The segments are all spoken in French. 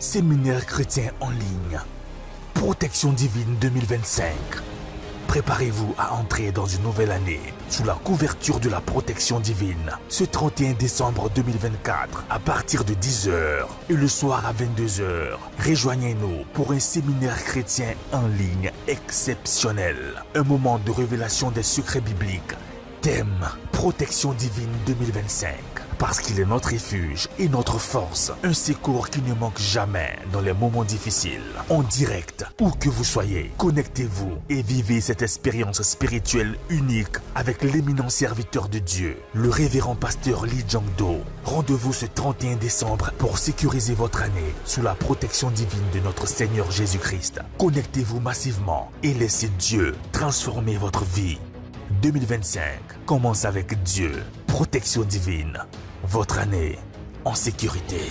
Séminaire chrétien en ligne. Protection divine 2025. Préparez-vous à entrer dans une nouvelle année sous la couverture de la protection divine. Ce 31 décembre 2024, à partir de 10h et le soir à 22h, rejoignez-nous pour un séminaire chrétien en ligne exceptionnel. Un moment de révélation des secrets bibliques. Thème: Protection divine 2025. Parce qu'il est notre refuge et notre force, un secours qui ne manque jamais dans les moments difficiles. En direct, où que vous soyez, connectez-vous et vivez cette expérience spirituelle unique avec l'éminent serviteur de Dieu, le révérend pasteur Lee Jong-do. Rendez-vous ce 31 décembre pour sécuriser votre année sous la protection divine de notre Seigneur Jésus-Christ. Connectez-vous massivement et laissez Dieu transformer votre vie. 2025 commence avec Dieu. Protection divine. Votre année en sécurité.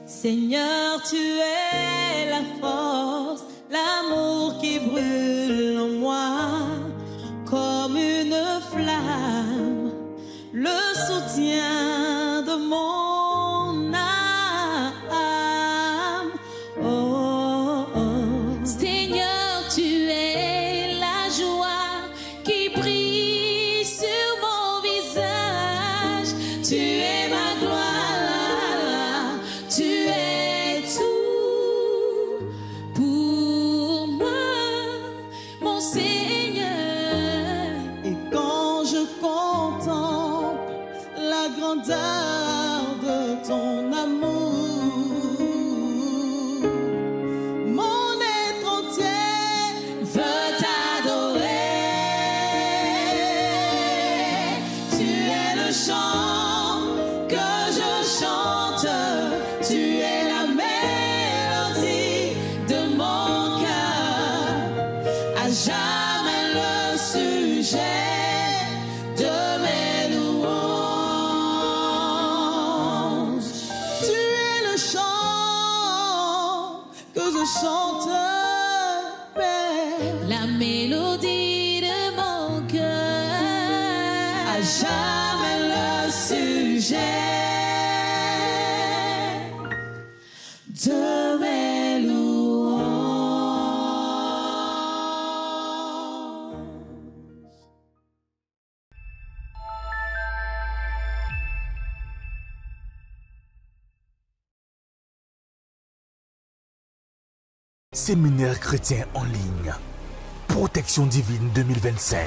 Seigneur, tu es la force, l'amour qui brûle en moi comme une flamme, le soutien de mon âme. Oh, oh. Seigneur, tu es la joie qui brille sur mon visage, tu es ma gloire. De ton amour, mon être entier veut t'adorer. Tu es le chant que je chante, tu es la mélodie de mon cœur, à jamais le sujet. Chante, Père, la mélodie de mon cœur, à jamais le sujet de mes louanges. Séminaire chrétien en ligne. Protection divine 2025.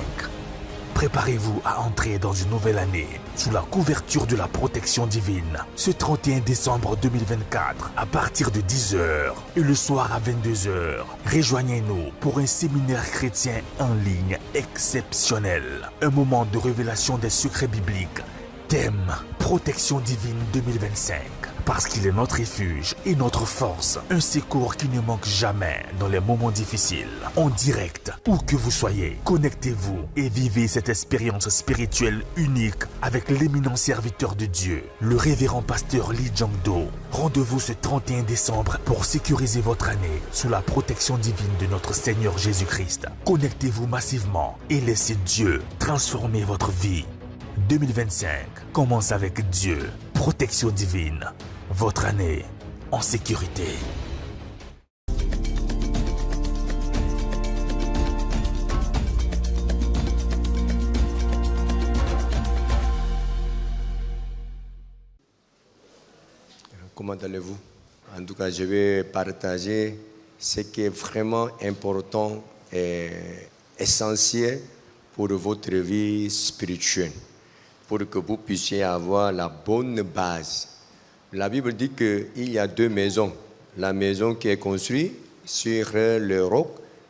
Préparez-vous à entrer dans une nouvelle année sous la couverture de la protection divine. Ce 31 décembre 2024, à partir de 10h et le soir à 22h, rejoignez-nous pour un séminaire chrétien en ligne exceptionnel. Un moment de révélation des secrets bibliques. Thème: Protection divine 2025. Parce qu'il est notre refuge et notre force, un secours qui ne manque jamais dans les moments difficiles. En direct, où que vous soyez, connectez-vous et vivez cette expérience spirituelle unique avec l'éminent serviteur de Dieu, le révérend pasteur Lee Jong-do. Rendez-vous ce 31 décembre pour sécuriser votre année sous la protection divine de notre Seigneur Jésus-Christ. Connectez-vous massivement et laissez Dieu transformer votre vie. 2025 commence avec Dieu. Protection divine. Votre année en sécurité. Comment allez-vous? En tout cas, je vais partager ce qui est vraiment important et essentiel pour votre vie spirituelle, pour que vous puissiez avoir la bonne base. La Bible dit qu'il y a deux maisons. La maison qui est construite sur le roc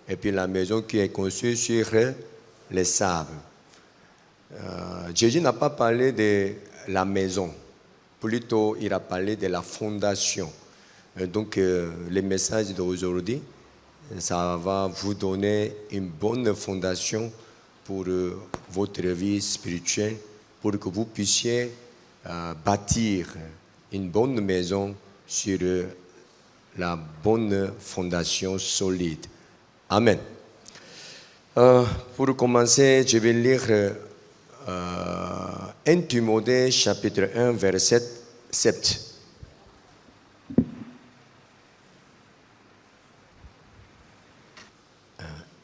et puis la maison qui est construite sur les sables. Jésus n'a pas parlé de la maison. Plutôt, il a parlé de la fondation. Donc, le message d'aujourd'hui, ça va vous donner une bonne fondation pour votre vie spirituelle, pour que vous puissiez bâtir une bonne maison sur la bonne fondation solide. Amen. Pour commencer, je vais lire 1 Timothée chapitre 1 verset 7.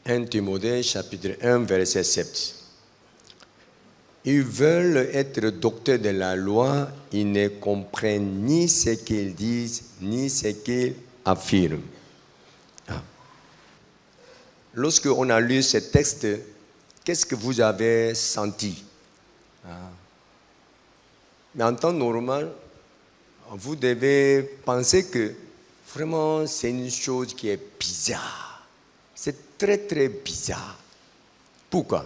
« 1 Timothée chapitre 1 verset 7. Ils veulent être docteurs de la loi, ils ne comprennent ni ce qu'ils disent, ni ce qu'ils affirment. » Lorsque on a lu ce texte, qu'est-ce que vous avez senti? Mais en temps normal, vous devez penser que vraiment c'est une chose qui est bizarre. C'est très très bizarre. Pourquoi?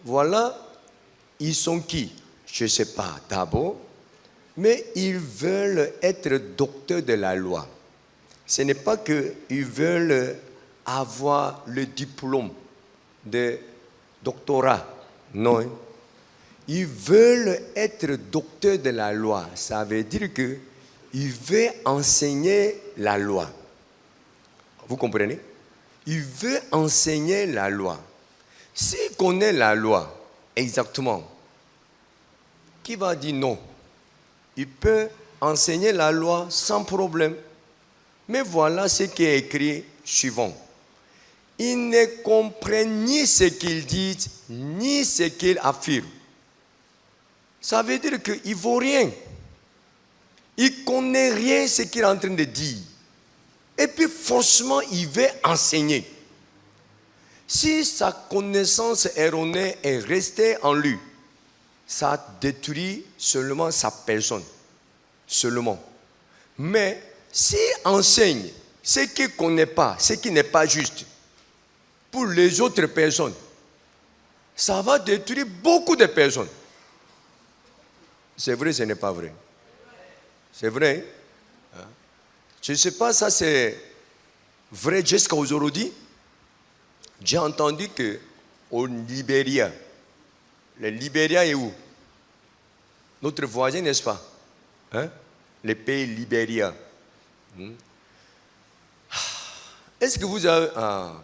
Voilà, ils sont qui? Je ne sais pas d'abord, mais ils veulent être docteurs de la loi. Ce n'est pas qu'ils veulent avoir le diplôme de doctorat, non. Ils veulent être docteurs de la loi. Ça veut dire qu'ils veulent enseigner la loi. Vous comprenez? Ils veulent enseigner la loi. S'il connaît la loi exactement, qui va dire non? Il peut enseigner la loi sans problème. Mais voilà ce qui est écrit suivant. Ils ne comprennent ni ce qu'ils disent, ni ce qu'ils affirment. Ça veut dire qu'il ne vaut rien. Il ne connaît rien ce qu'il est en train de dire. Et puis forcément, il veut enseigner. Si sa connaissance erronée est restée en lui, ça détruit seulement sa personne. Seulement. Mais s'il enseigne ce qu'il ne connaît pas, ce qui n'est pas juste, pour les autres personnes, ça va détruire beaucoup de personnes. C'est vrai, ce n'est pas vrai. C'est vrai. Je ne sais pas, ça c'est vrai jusqu'à aujourd'hui. J'ai entendu qu'au Libéria, le Libéria est où? Notre voisin, n'est-ce pas? Le pays Libéria. Est-ce que vous avez...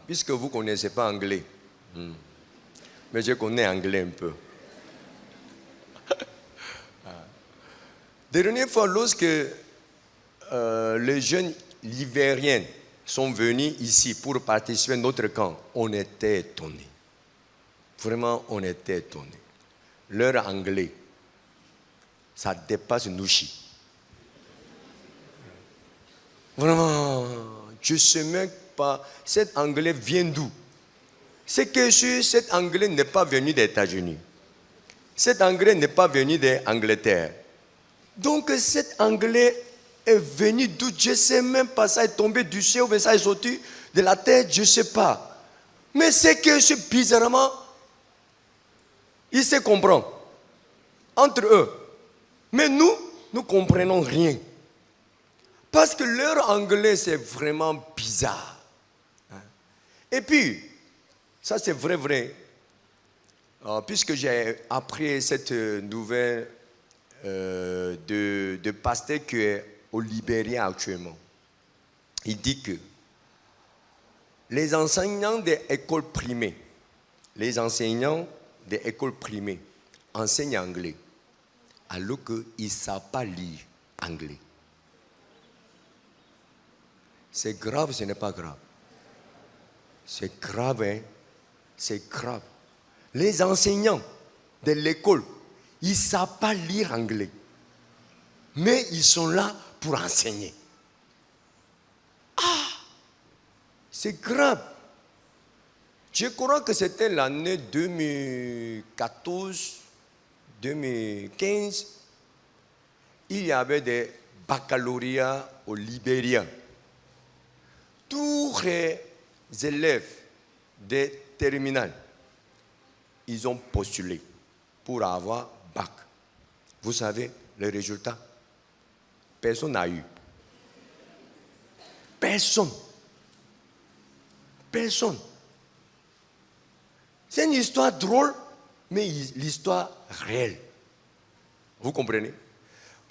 puisque vous ne connaissez pas anglais, mais je connais anglais un peu. Dernière fois, lorsque les jeunes libériens sont venus ici pour participer à notre camp, on était étonnés. Vraiment, on était étonnés. Leur anglais, ça dépasse Nushi. Vraiment, je ne sais même pas, cet anglais vient d'où? C'est que cet anglais n'est pas venu des États-Unis. Cet anglais n'est pas venu d'Angleterre. Donc cet anglais est venu d'où? Je ne sais même pas, ça est tombé du ciel ou ça est sorti de la tête, je ne sais pas. Mais c'est que bizarrement, ils se comprennent entre eux. Mais nous ne comprenons rien. Parce que leur anglais, c'est vraiment bizarre. Et puis, ça c'est vrai. Puisque j'ai appris cette nouvelle de pasteur qui est au Libéria actuellement. Il dit que les enseignants des écoles primées, enseignent anglais, alors qu'ils ne savent pas lire anglais. C'est grave, ce n'est pas grave. C'est grave, hein? C'est grave. Les enseignants de l'école, ils ne savent pas lire anglais. Mais ils sont là pour enseigner. C'est grave. Je crois que c'était l'année 2014, 2015. Il y avait des baccalauréats au Libéria. Tous les élèves des terminales, ils ont postulé pour avoir bac. Vous savez, le résultat, personne n'a eu. Personne. Personne. C'est une histoire drôle, mais l'histoire réelle. Vous comprenez?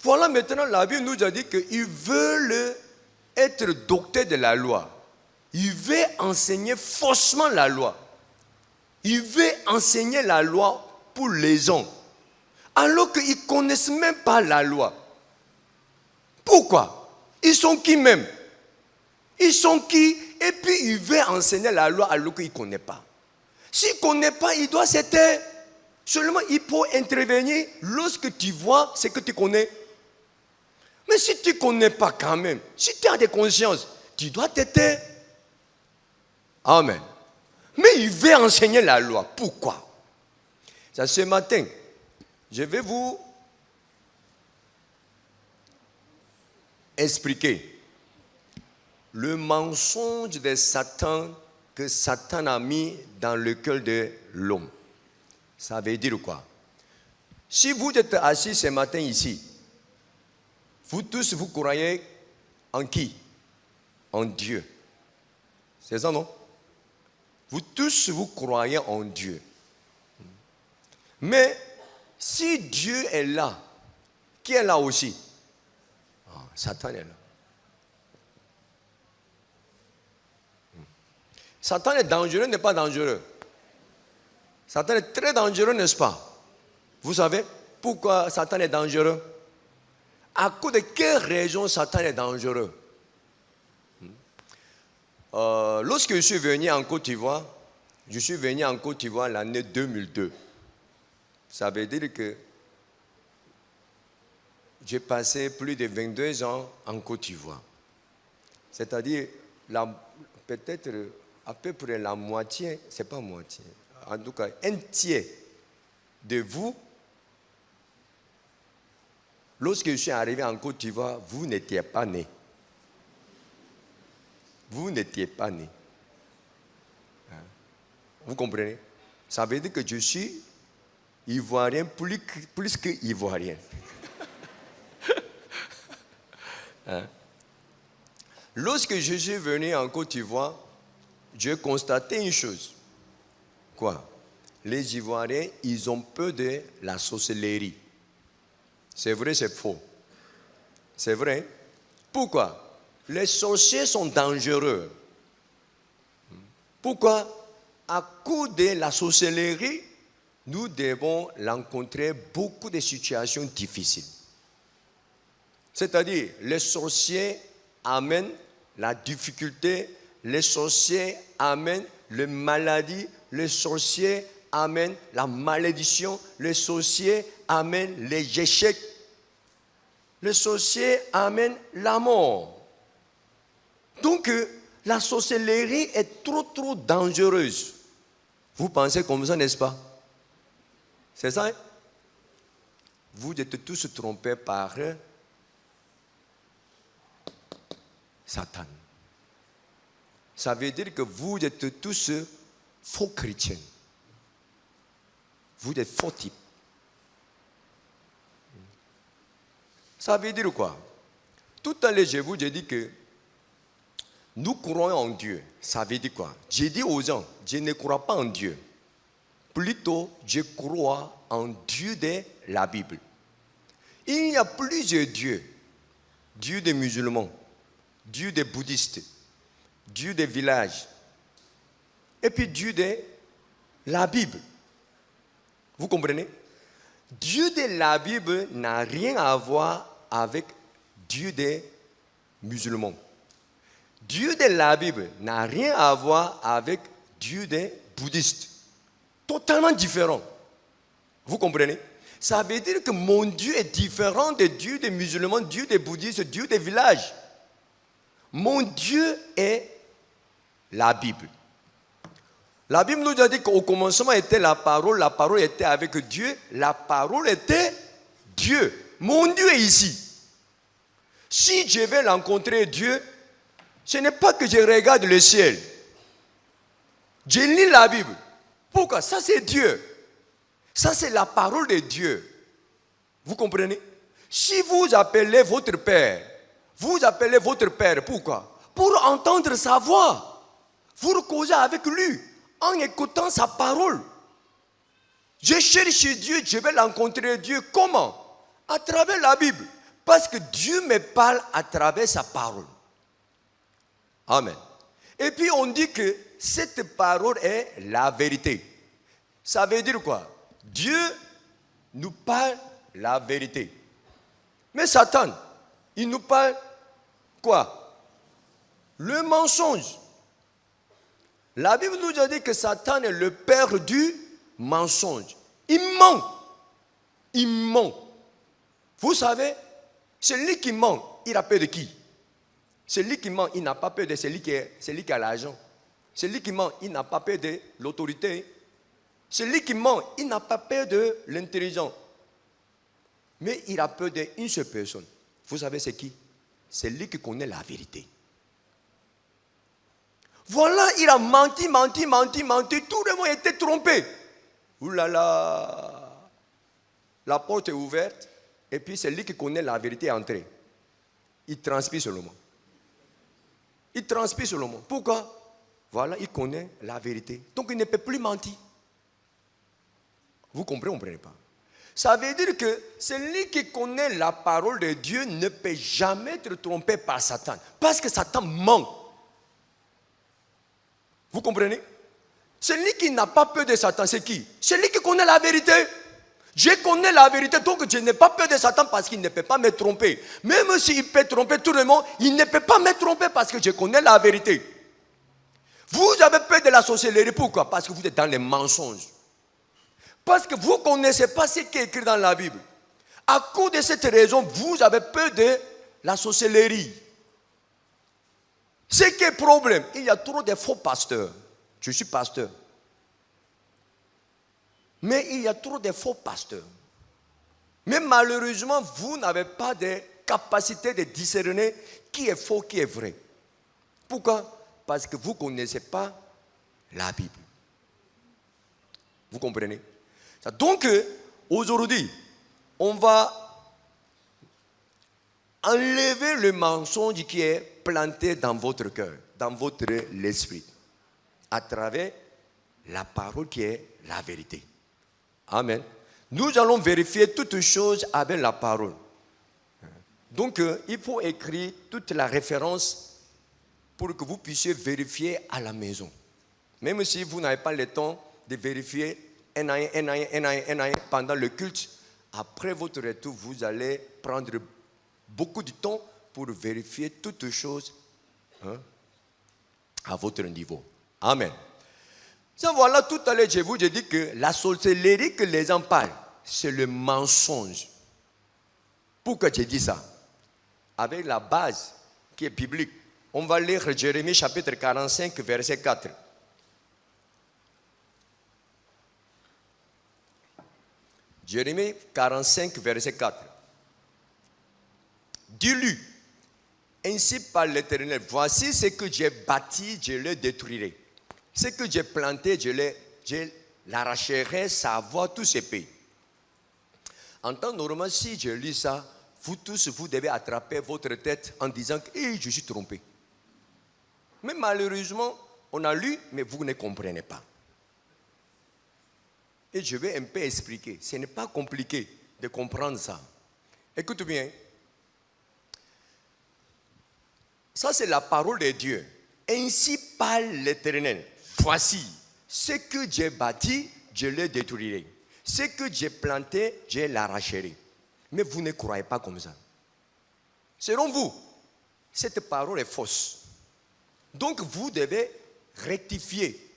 Voilà maintenant, la Bible nous a dit qu'ils veulent être docteurs de la loi. Ils veulent enseigner faussement la loi. Ils veulent enseigner la loi pour les gens. Alors qu'ils ne connaissent même pas la loi. Pourquoi? Ils sont qui même? Ils sont qui? Et puis ils veulent enseigner la loi alors qu'ils ne connaissent pas. S'ils ne connaissent pas, il doit se taire. Seulement, il faut intervenir lorsque tu vois ce que tu connais. Mais si tu ne connais pas quand même, si tu as des consciences, tu dois te taire. Amen. Mais il veut enseigner la loi. Pourquoi? Ça, ce matin, je vais vous expliquer le mensonge de Satan que Satan a mis dans le cœur de l'homme. Ça veut dire quoi? Si vous êtes assis ce matin ici, vous tous, vous croyez en qui? En Dieu. C'est ça, non? Vous tous, vous croyez en Dieu. Mais si Dieu est là, qui est là aussi? Satan est là. Satan est dangereux, n'est pas dangereux? Satan est très dangereux, n'est-ce pas? Vous savez pourquoi Satan est dangereux? À cause de quelle raison Satan est dangereux? Lorsque je suis venu en Côte d'Ivoire, l'année 2002. Ça veut dire que j'ai passé plus de 22 ans en Côte d'Ivoire. C'est-à-dire, peut-être à peu près la moitié, c'est pas moitié, en tout cas un tiers de vous, lorsque je suis arrivé en Côte d'Ivoire, vous n'étiez pas nés. Vous n'étiez pas nés. Vous comprenez? Ça veut dire que je suis ivoirien plus que ivoirien. Lorsque je suis venu en Côte d'Ivoire, j'ai constaté une chose. Quoi? Les Ivoiriens, ils ont peur de la sorcellerie. C'est vrai, c'est faux. C'est vrai. Pourquoi? Les sorciers sont dangereux. Pourquoi? À cause de la sorcellerie, nous devons rencontrer beaucoup de situations difficiles. C'est-à-dire, les sorciers amènent la difficulté, les sorciers amènent les maladies, les sorciers amènent la malédiction, les sorciers amènent les échecs, les sorciers amènent la mort. Donc, la sorcellerie est trop dangereuse. Vous pensez comme ça, n'est-ce pas? C'est ça? Hein? Vous êtes tous trompés par Satan. Ça veut dire que vous êtes tous faux chrétiens. Vous êtes faux types. Ça veut dire quoi? Tout à l'heure, je vous ai dit que nous croyons en Dieu. Ça veut dire quoi? J'ai dit aux gens, je ne crois pas en Dieu. Plutôt, je crois en Dieu de la Bible. Il y a plusieurs dieux. Dieu des musulmans, Dieu des bouddhistes, Dieu des villages, et puis Dieu de la Bible. Vous comprenez? Dieu de la Bible n'a rien à voir avec Dieu des musulmans. Dieu de la Bible n'a rien à voir avec Dieu des bouddhistes. Totalement différent. Vous comprenez? Ça veut dire que mon Dieu est différent de Dieu des musulmans, Dieu des bouddhistes, Dieu des villages. Mon Dieu est la Bible. La Bible nous a dit qu'au commencement était la parole était avec Dieu, la parole était Dieu. Mon Dieu est ici. Si je vais rencontrer Dieu, ce n'est pas que je regarde le ciel. Je lis la Bible. Pourquoi? Ça c'est Dieu. Ça c'est la parole de Dieu. Vous comprenez? Si vous appelez votre père, pourquoi? Pour entendre sa voix. Vous causez avec lui en écoutant sa parole. Je cherche Dieu, je vais rencontrer Dieu. Comment? À travers la Bible. Parce que Dieu me parle à travers sa parole. Amen. Et puis on dit que cette parole est la vérité. Ça veut dire quoi? Dieu nous parle la vérité. Mais Satan, il nous parle quoi? Le mensonge. La Bible nous a dit que Satan est le père du mensonge. Il ment. Il ment. Vous savez, celui qui ment, il a peur de qui? Celui qui ment, il n'a pas peur de celui qui a l'argent. Celui qui ment, il n'a pas peur de l'autorité. Celui qui ment, il n'a pas peur de l'intelligence. Mais il a peur d'une seule personne. Vous savez c'est qui? C'est lui qui connaît la vérité. Voilà, il a menti. Tout le monde était trompé. Ouh là là. La porte est ouverte. Et puis c'est lui qui connaît la vérité est entré. Il transpire seulement. Pourquoi? Voilà, il connaît la vérité. Donc il ne peut plus mentir. Vous comprenez pas? Ça veut dire que celui qui connaît la parole de Dieu ne peut jamais être trompé par Satan. Parce que Satan ment. Vous comprenez? Celui qui n'a pas peur de Satan, c'est qui? Celui qui connaît la vérité. Je connais la vérité, donc je n'ai pas peur de Satan parce qu'il ne peut pas me tromper. Même s'il peut tromper tout le monde, il ne peut pas me tromper parce que je connais la vérité. Vous avez peur de la sorcellerie, pourquoi? Parce que vous êtes dans les mensonges. Parce que vous ne connaissez pas ce qui est écrit dans la Bible. À cause de cette raison, vous avez peur de la sorcellerie. Ce qui est le problème, il y a trop de faux pasteurs. Je suis pasteur. Mais il y a trop de faux pasteurs. Mais malheureusement, vous n'avez pas de capacité de discerner qui est faux, qui est vrai. Pourquoi? Parce que vous ne connaissez pas la Bible. Vous comprenez? Donc, aujourd'hui, on va enlever le mensonge qui est planté dans votre cœur, dans votre esprit, à travers la parole qui est la vérité. Amen. Nous allons vérifier toutes choses avec la parole. Donc, il faut écrire toute la référence pour que vous puissiez vérifier à la maison. Même si vous n'avez pas le temps de vérifier un à un pendant le culte, après votre retour, vous allez prendre beaucoup de temps pour vérifier toutes choses à votre niveau. Amen. Ça, voilà, tout à l'heure, je vous ai dit que la sorcellerie que les gens parlent, c'est le mensonge. Pourquoi j'ai dit ça? Avec la base qui est biblique. On va lire Jérémie chapitre 45, verset 4. Jérémie 45, verset 4. Dis-lui, ainsi parle l'Éternel, voici ce que j'ai bâti, je le détruirai. Ce que j'ai planté, je l'arracherai, sa voix, tous ces pays. En temps normal, si je lis ça, vous tous, vous devez attraper votre tête en disant que je suis trompé. Mais malheureusement, on a lu, mais vous ne comprenez pas. Et je vais un peu expliquer. Ce n'est pas compliqué de comprendre ça. Écoute bien. Ça, c'est la parole de Dieu. Ainsi parle l'Éternel. Voici, ce que j'ai bâti, je le détruirai. Ce que j'ai planté, je l'arracherai. Mais vous ne croyez pas comme ça. Selon vous, cette parole est fausse. Donc vous devez rectifier,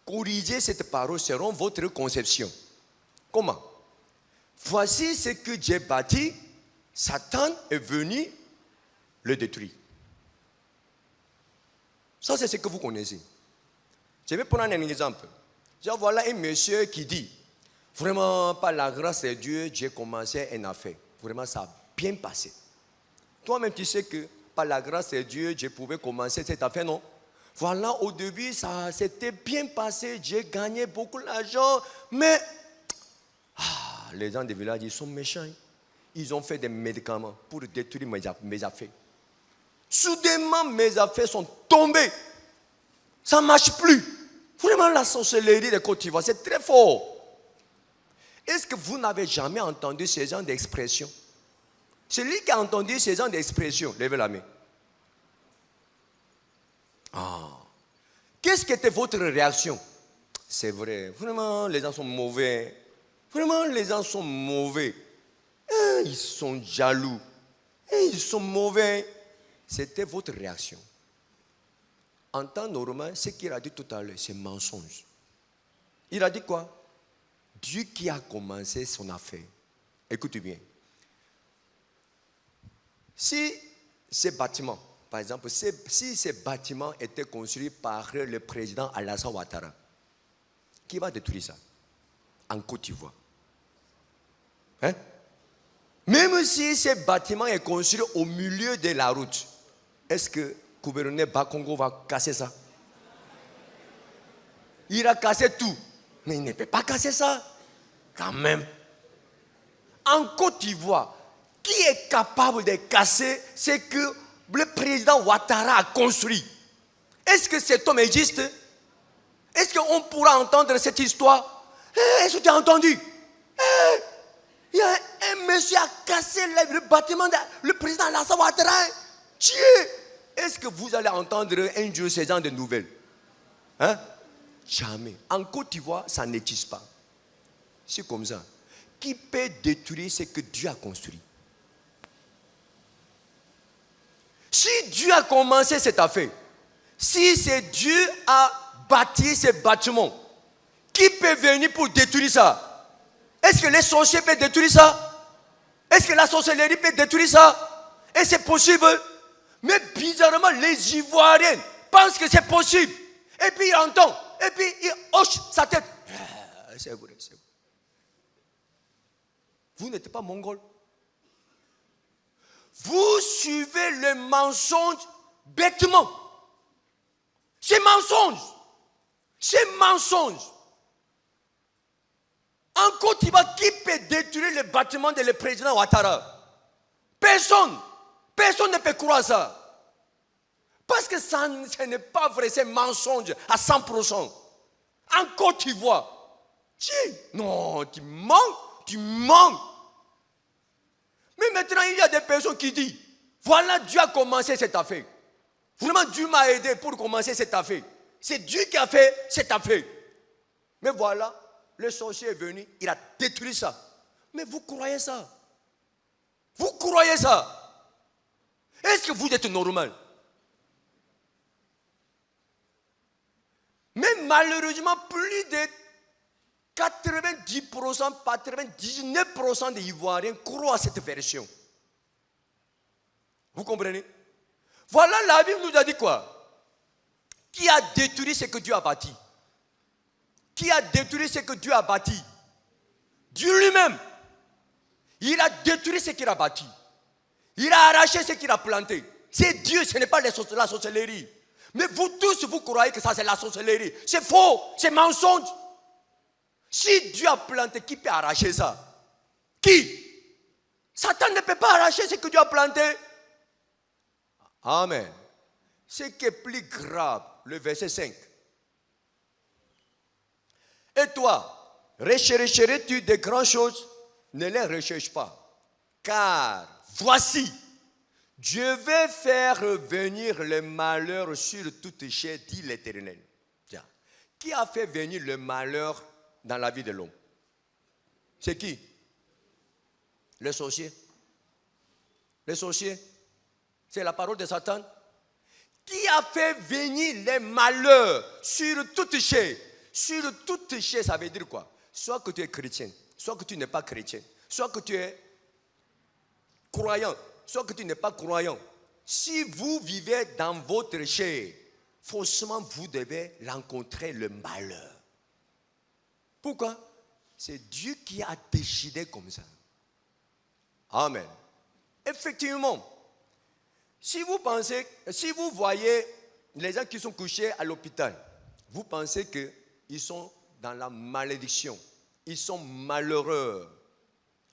corriger cette parole selon votre conception. Comment? Voici ce que j'ai bâti, Satan est venu le détruire. Ça, c'est ce que vous connaissez. Je vais prendre un exemple. Voilà un monsieur qui dit, vraiment, par la grâce de Dieu, j'ai commencé une affaire. Vraiment, ça a bien passé. Toi-même, tu sais que par la grâce de Dieu, je pouvais commencer cette affaire, non? Voilà, au début, ça s'était bien passé. J'ai gagné beaucoup d'argent. Mais les gens du village, ils sont méchants. ils ont fait des médicaments pour détruire mes affaires. Soudainement, mes affaires sont tombées. Ça ne marche plus. Vraiment, la sorcellerie de Côte d'Ivoire, c'est très fort. Est-ce que vous n'avez jamais entendu ces gens d'expression? Celui qui a entendu ces gens d'expression, levez la main. Ah. Qu'est-ce qui était votre réaction? C'est vrai, vraiment, les gens sont mauvais. Vraiment, les gens sont mauvais. Ils sont jaloux. Ils sont mauvais. C'était votre réaction. En temps normal, ce qu'il a dit tout à l'heure, c'est mensonge. Il a dit quoi? Dieu qui a commencé son affaire. Écoutez bien. Si ces bâtiments, par exemple, si ces bâtiments étaient construits par le président Alassane Ouattara, qui va détruire ça? En Côte d'Ivoire. Hein? Même si ce bâtiment est construit au milieu de la route, est-ce que le gouverneur Bakongo va casser ça? Il a cassé tout. Mais il ne peut pas casser ça. Quand même. En Côte d'Ivoire, qui est capable de casser ce que le président Ouattara a construit? Est-ce que cet homme existe? Est-ce qu'on pourra entendre cette histoire? Est-ce que tu as entendu? Il y a un monsieur qui a cassé le bâtiment du président Alassane Ouattara. Tiens! Est-ce que vous allez entendre un jour ce genre de nouvelles? Hein? Jamais. En Côte d'Ivoire, ça n'existe pas. C'est comme ça. Qui peut détruire ce que Dieu a construit? Si Dieu a commencé cette affaire, si c'est Dieu a bâti ce bâtiment, qui peut venir pour détruire ça? Est-ce que les sorciers peuvent détruire ça? Est-ce que la sorcellerie peut détruire ça? Et c'est possible? Mais bizarrement, les Ivoiriens pensent que c'est possible. Et puis il entend. Et puis il hoche sa tête. C'est vrai, c'est vrai. Vous n'êtes pas mongol. Vous suivez le mensonge bêtement. C'est mensonge. C'est mensonge. En Côte d'Ivoire, qui peut détruire le bâtiment de le président Ouattara? Personne. Personne ne peut croire ça. Parce que ce n'est pas vrai, c'est mensonge à 100%. En Côte d'Ivoire. Non, tu manques, tu manques. Mais maintenant, il y a des personnes qui disent, voilà, Dieu a commencé cette affaire. Vraiment, Dieu m'a aidé pour commencer cette affaire. C'est Dieu qui a fait cette affaire. Mais voilà, le sorcier est venu, il a détruit ça. Mais vous croyez ça? Vous croyez ça? Est-ce que vous êtes normal? Mais malheureusement, plus de 90%, 99% des Ivoiriens croient à cette version. Vous comprenez? Voilà, la Bible nous a dit quoi? Qui a détruit ce que Dieu a bâti? Qui a détruit ce que Dieu a bâti? Dieu lui-même. Il a détruit ce qu'il a bâti. Il a arraché ce qu'il a planté. C'est Dieu, ce n'est pas la sorcellerie. Mais vous tous, vous croyez que ça c'est la sorcellerie. C'est faux, c'est mensonge. Si Dieu a planté, qui peut arracher ça? Qui? Satan ne peut pas arracher ce que Dieu a planté. Amen. Ce qui est plus grave, le verset 5. Et toi, rechercherais-tu de grandes choses? Ne les recherche pas. Car voici, Dieu veut faire venir le malheur sur toute chair, dit l'Éternel. Tiens, qui a fait venir le malheur dans la vie de l'homme? C'est qui? Les sorciers. Les sorciers. C'est la parole de Satan. Qui a fait venir les malheurs sur toute chair? Sur toute chair, ça veut dire quoi? Soit que tu es chrétien, soit que tu n'es pas chrétien, soit que tu es croyant, soit que tu n'es pas croyant. Si vous vivez dans votre chair, forcément vous devez rencontrer le malheur. Pourquoi? C'est Dieu qui a décidé comme ça. Amen. Effectivement, si vous voyez les gens qui sont couchés à l'hôpital, vous pensez qu'ils sont dans la malédiction. Ils sont malheureux.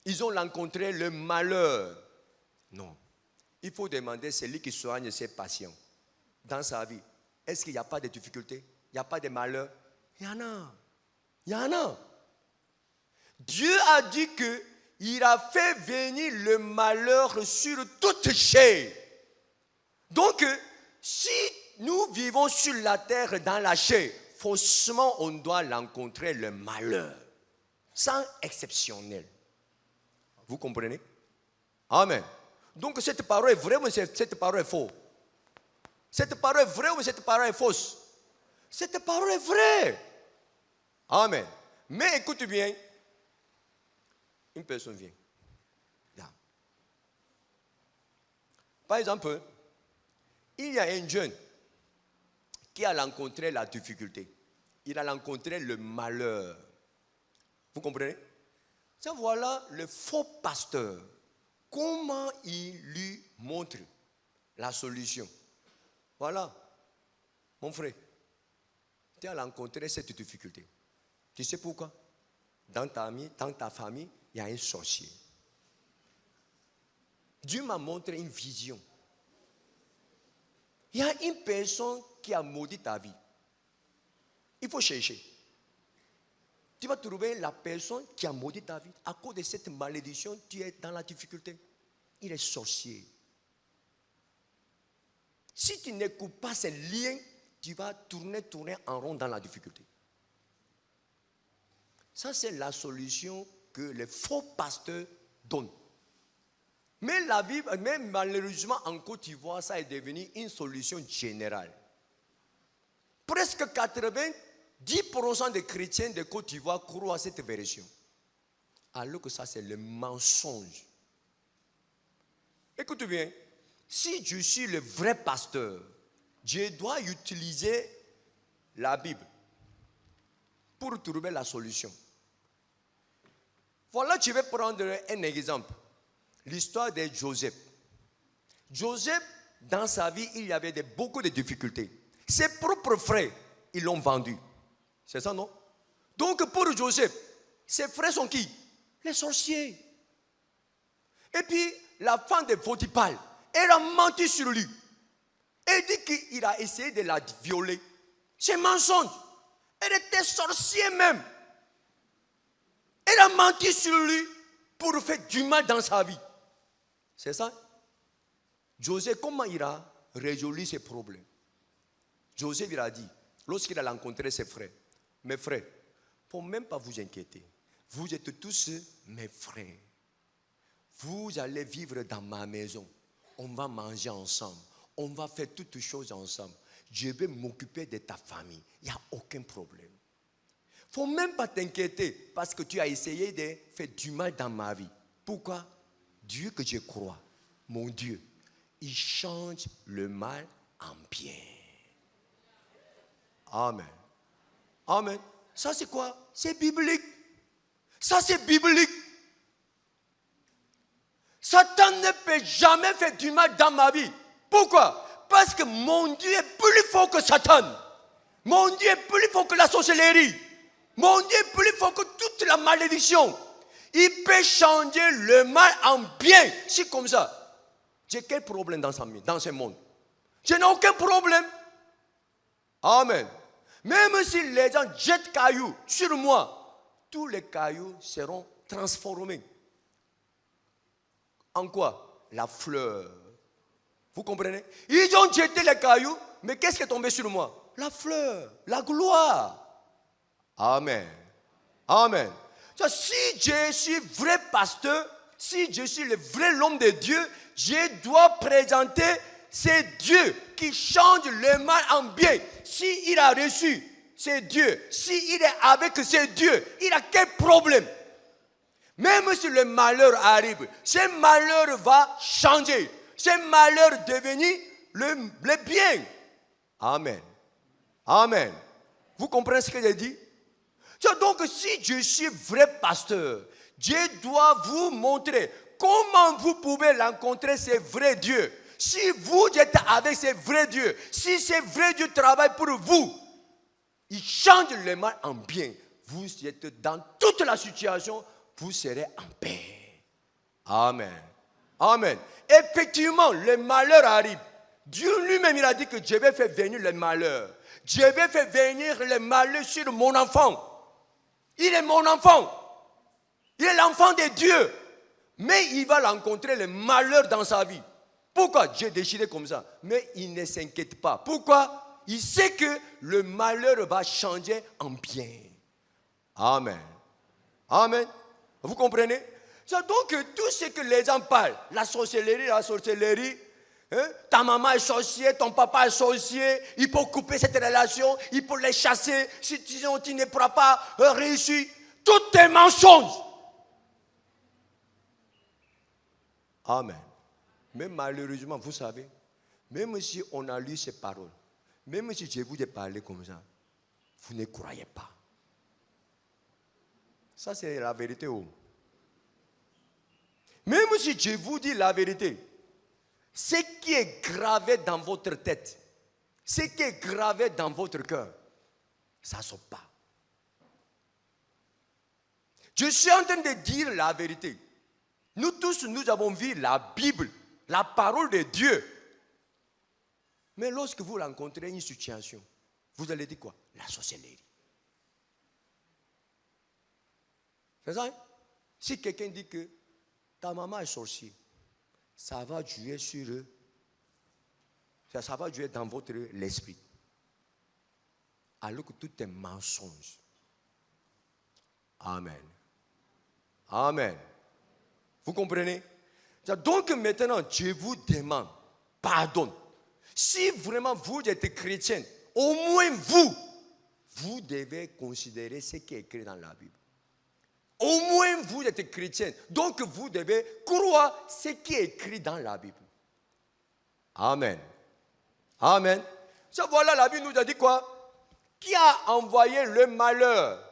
Ils ont rencontré le malheur. Non. Il faut demander celui qui soigne ses patients dans sa vie. Est-ce qu'il n'y a pas de difficultés? Il n'y a pas de malheur? Il y en a. Il y en a. Dieu a dit qu'il a fait venir le malheur sur toute chair. Donc, si nous vivons sur la terre dans la chair, forcément on doit rencontrer le malheur. Sans exceptionnel. Vous comprenez? Amen. Donc cette parole est vraie ou cette parole est fausse? Cette parole est vraie ou cette parole est fausse? Cette parole est vraie. Amen. Mais écoute bien. Une personne vient. Là. Par exemple, il y a un jeune qui a rencontré la difficulté. Il a rencontré le malheur. Vous comprenez? Ça, voilà le faux pasteur. Comment il lui montre la solution? Voilà. Mon frère, tu as rencontré cette difficulté. Tu sais pourquoi? Dans ta famille, il y a un sorcier. Dieu m'a montré une vision. Il y a une personne qui a maudit ta vie. Il faut chercher. Tu vas trouver la personne qui a maudit ta vie. À cause de cette malédiction, tu es dans la difficulté. Il est sorcier. Si tu n'écoutes pas ces liens, tu vas tourner en rond dans la difficulté. Ça, c'est la solution que les faux pasteurs donnent. Mais la vie, même malheureusement en Côte d'Ivoire, ça est devenu une solution générale. Presque 90% des chrétiens de Côte d'Ivoire croient à cette version. Alors que ça, c'est le mensonge. Écoute bien, si je suis le vrai pasteur, je dois utiliser la Bible pour trouver la solution. Voilà, je vais prendre un exemple. L'histoire de Joseph. Joseph, dans sa vie, il y avait beaucoup de difficultés. Ses propres frères, ils l'ont vendu. C'est ça, non? Donc, pour Joseph, ses frères sont qui? Les sorciers. Et puis, la femme de Potiphar, elle a menti sur lui. Elle dit qu'il a essayé de la violer. C'est mensonge. Elle était sorcière même. Elle a menti sur lui pour faire du mal dans sa vie. C'est ça? Joseph, comment il a résolu ses problèmes? Joseph, il a dit, lorsqu'il a rencontré ses frères, mes frères, il ne faut même pas vous inquiéter. Vous êtes tous mes frères. Vous allez vivre dans ma maison. On va manger ensemble. On va faire toutes choses ensemble. Je vais m'occuper de ta famille. Il n'y a aucun problème. Il ne faut même pas t'inquiéter parce que tu as essayé de faire du mal dans ma vie. Pourquoi? Dieu que je crois, mon Dieu, il change le mal en bien. Amen. Amen. Ça c'est quoi? C'est biblique. Ça c'est biblique. Satan ne peut jamais faire du mal dans ma vie. Pourquoi? Parce que mon Dieu est plus fort que Satan. Mon Dieu est plus fort que la sorcellerie. Mon Dieu est plus fort que toute la malédiction. Il peut changer le mal en bien. C'est comme ça. J'ai quel problème dans ce monde? Je n'ai aucun problème. Amen. Même si les gens jettent cailloux sur moi, tous les cailloux seront transformés. En quoi? La fleur. Vous comprenez? Ils ont jeté les cailloux, mais qu'est-ce qui est tombé sur moi? La fleur, la gloire. Amen. Amen. Si je suis vrai pasteur, si je suis le vrai homme de Dieu, je dois présenter ces dieux qui changent le mal en bien. S'il a reçu ces dieux, s'il est avec ces dieux, il a quel problème? Même si le malheur arrive, ce malheur va changer. Ce malheur devenir le bien. Amen. Amen. Vous comprenez ce que j'ai dit? Donc si je suis vrai pasteur, je dois vous montrer comment vous pouvez rencontrer ces vrais dieux. Si vous êtes avec ces vrais dieux, si ces vrais dieux travaillent pour vous, ils changent le mal en bien. Vous êtes dans toute la situation, vous serez en paix. Amen. Amen. Effectivement, le malheur arrive. Dieu lui-même, il a dit que je vais faire venir le malheur. Je vais faire venir le malheur sur mon enfant. Il est mon enfant. Il est l'enfant de Dieu. Mais il va rencontrer le malheur dans sa vie. Pourquoi Dieu décidé comme ça? Mais il ne s'inquiète pas. Pourquoi? Il sait que le malheur va changer en bien. Amen. Amen. Vous comprenez? Donc tout ce que les gens parlent, la sorcellerie, hein? Ta maman est sorcière, ton papa est sorcier, il faut couper cette relation, il faut les chasser, sinon tu ne pourras pas réussir. Tout est mensonge. Amen. Mais malheureusement, vous savez, même si on a lu ces paroles, même si je vous ai parlé comme ça, vous ne croyez pas. Ça, c'est la vérité. Même si je vous dis la vérité, ce qui est gravé dans votre tête, ce qui est gravé dans votre cœur, ça ne sort pas. Je suis en train de dire la vérité. Nous tous, nous avons vu la Bible, la parole de Dieu. Mais lorsque vous rencontrez une situation, vous allez dire quoi? La sorcellerie. C'est ça, hein? Si quelqu'un dit que ta maman est sorcière, ça va jouer sur eux. Ça va jouer dans votre l'esprit. Alors que tout est mensonge. Amen. Amen. Vous comprenez? Donc maintenant, je vous demande pardon. Si vraiment vous êtes chrétien, au moins vous devez considérer ce qui est écrit dans la Bible. Au moins vous êtes chrétien, donc vous devez croire ce qui est écrit dans la Bible. Amen. Amen. Ça, voilà, la Bible nous a dit quoi? Qui a envoyé le malheur?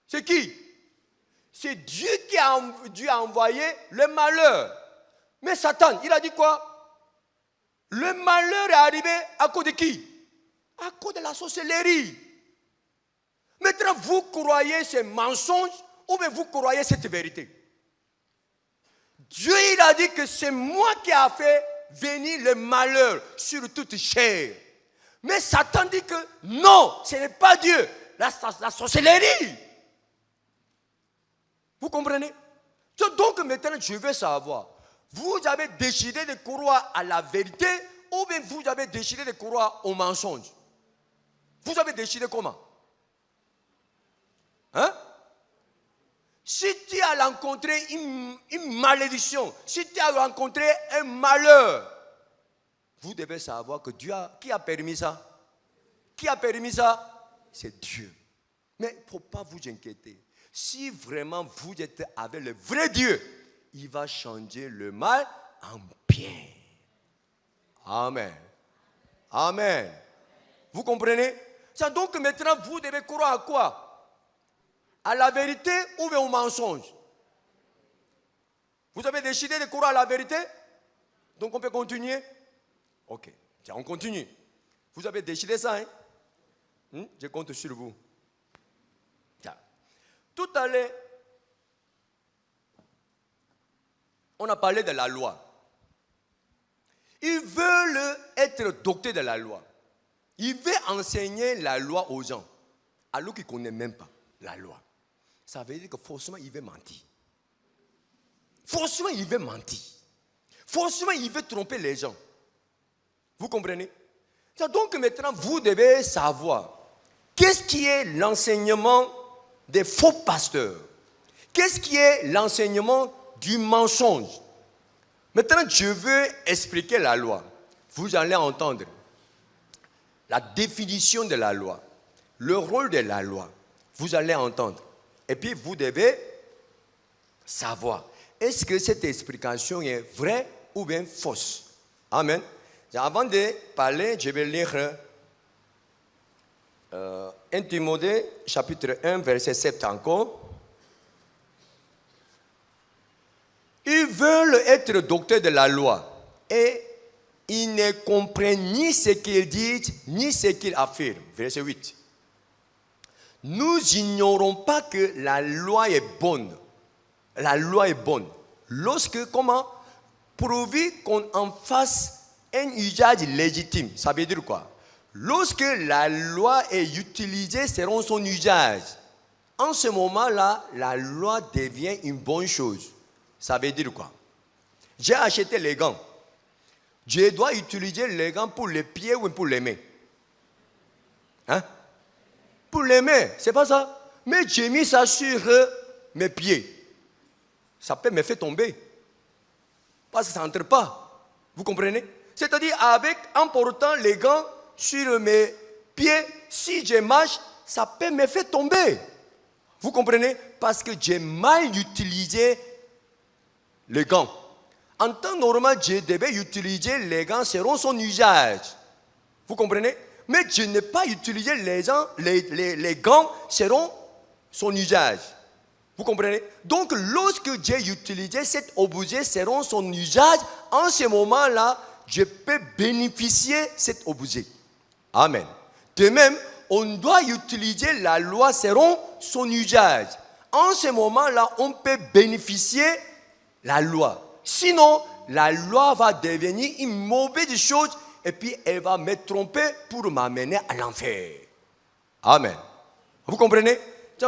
C'est qui? C'est Dieu qui a envoyé le malheur. Mais Satan, il a dit quoi? Le malheur est arrivé à cause de qui? À cause de la sorcellerie. Maintenant, vous croyez ces mensonges ou bien vous croyez cette vérité? Dieu, il a dit que c'est moi qui a fait venir le malheur sur toute chair. Mais Satan dit que non, ce n'est pas Dieu. La sorcellerie. Vous comprenez? Donc maintenant, je veux savoir, vous avez décidé de croire à la vérité ou bien vous avez décidé de croire au mensonge? Vous avez décidé comment? Hein? Si tu as rencontré une malédiction, si tu as rencontré un malheur, vous devez savoir que Dieu qui a permis ça? Qui a permis ça? C'est Dieu. Mais il ne faut pas vous inquiéter. Si vraiment vous êtes avec le vrai Dieu, il va changer le mal en bien. Amen. Amen. Vous comprenez? Ça, donc maintenant, vous devez croire à quoi? À la vérité ou bien au mensonge? Vous avez décidé de croire à la vérité? Donc on peut continuer? Ok. Tiens, on continue. Vous avez décidé ça, hein? Je compte sur vous. Tiens. Tout à l'heure, on a parlé de la loi. Ils veulent être docteurs de la loi. Ils veulent enseigner la loi aux gens, alors qu'ils ne connaissent même pas la loi. Ça veut dire que forcément, il veut mentir. Forcément, il veut mentir. Forcément, il veut tromper les gens. Vous comprenez? Donc maintenant, vous devez savoir qu'est-ce qui est l'enseignement des faux pasteurs. Qu'est-ce qui est l'enseignement du mensonge? Maintenant, je veux expliquer la loi. Vous allez entendre la définition de la loi, le rôle de la loi. Vous allez entendre. Et puis, vous devez savoir, est-ce que cette explication est vraie ou bien fausse? Amen. Avant de parler, je vais lire 1 Timothée, chapitre 1, verset 7 encore. Ils veulent être docteurs de la loi et ils ne comprennent ni ce qu'ils disent, ni ce qu'ils affirment. Verset 8. Nous ignorons pas que la loi est bonne. La loi est bonne. Comment? Pourvu qu'on en fasse un usage légitime. Ça veut dire quoi? Lorsque la loi est utilisée selon son usage, en ce moment-là, la loi devient une bonne chose. Ça veut dire quoi? J'ai acheté les gants. Je dois utiliser les gants pour les pieds ou pour les mains? Hein? Pour les mains, c'est pas ça. Mais j'ai mis ça sur mes pieds. Ça peut me faire tomber. Parce que ça n'entre pas. Vous comprenez? C'est-à-dire, en portant les gants sur mes pieds, si je marche, ça peut me faire tomber. Vous comprenez? Parce que j'ai mal utilisé les gants. En temps normal, je devais utiliser les gants selon son usage. Vous comprenez? Mais je n'ai pas utilisé les gants selon son usage. Vous comprenez? Donc, lorsque j'ai utilisé cet objet selon son usage, en ce moment-là, je peux bénéficier de cet objet. Amen. De même, on doit utiliser la loi selon son usage. En ce moment-là, on peut bénéficier de la loi. Sinon, la loi va devenir une mauvaise chose et puis elle va me tromper pour m'amener à l'enfer. Amen. Vous comprenez?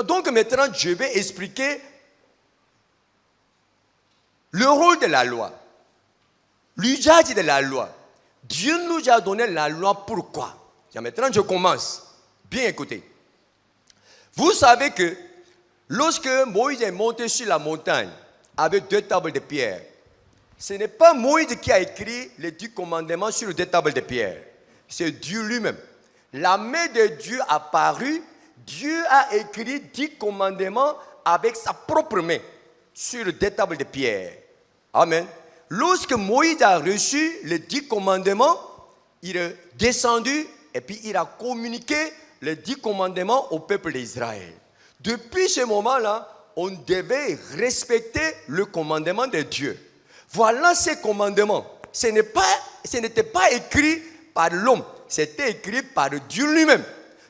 Donc maintenant, je vais expliquer le rôle de la loi, l'usage de la loi. Dieu nous a donné la loi pourquoi? Maintenant, je commence. Bien écoutez. Vous savez que lorsque Moïse est monté sur la montagne avec 2 tables de pierre, ce n'est pas Moïse qui a écrit les 10 commandements sur 2 tables de pierre. C'est Dieu lui-même. La main de Dieu a apparu. Dieu a écrit 10 commandements avec sa propre main sur 2 tables de pierre. Amen. Lorsque Moïse a reçu les 10 commandements, il est descendu et puis il a communiqué les 10 commandements au peuple d'Israël. Depuis ce moment-là, on devait respecter le commandement de Dieu. Voilà ces commandements. Ce n'était pas écrit par l'homme, c'était écrit par Dieu lui-même.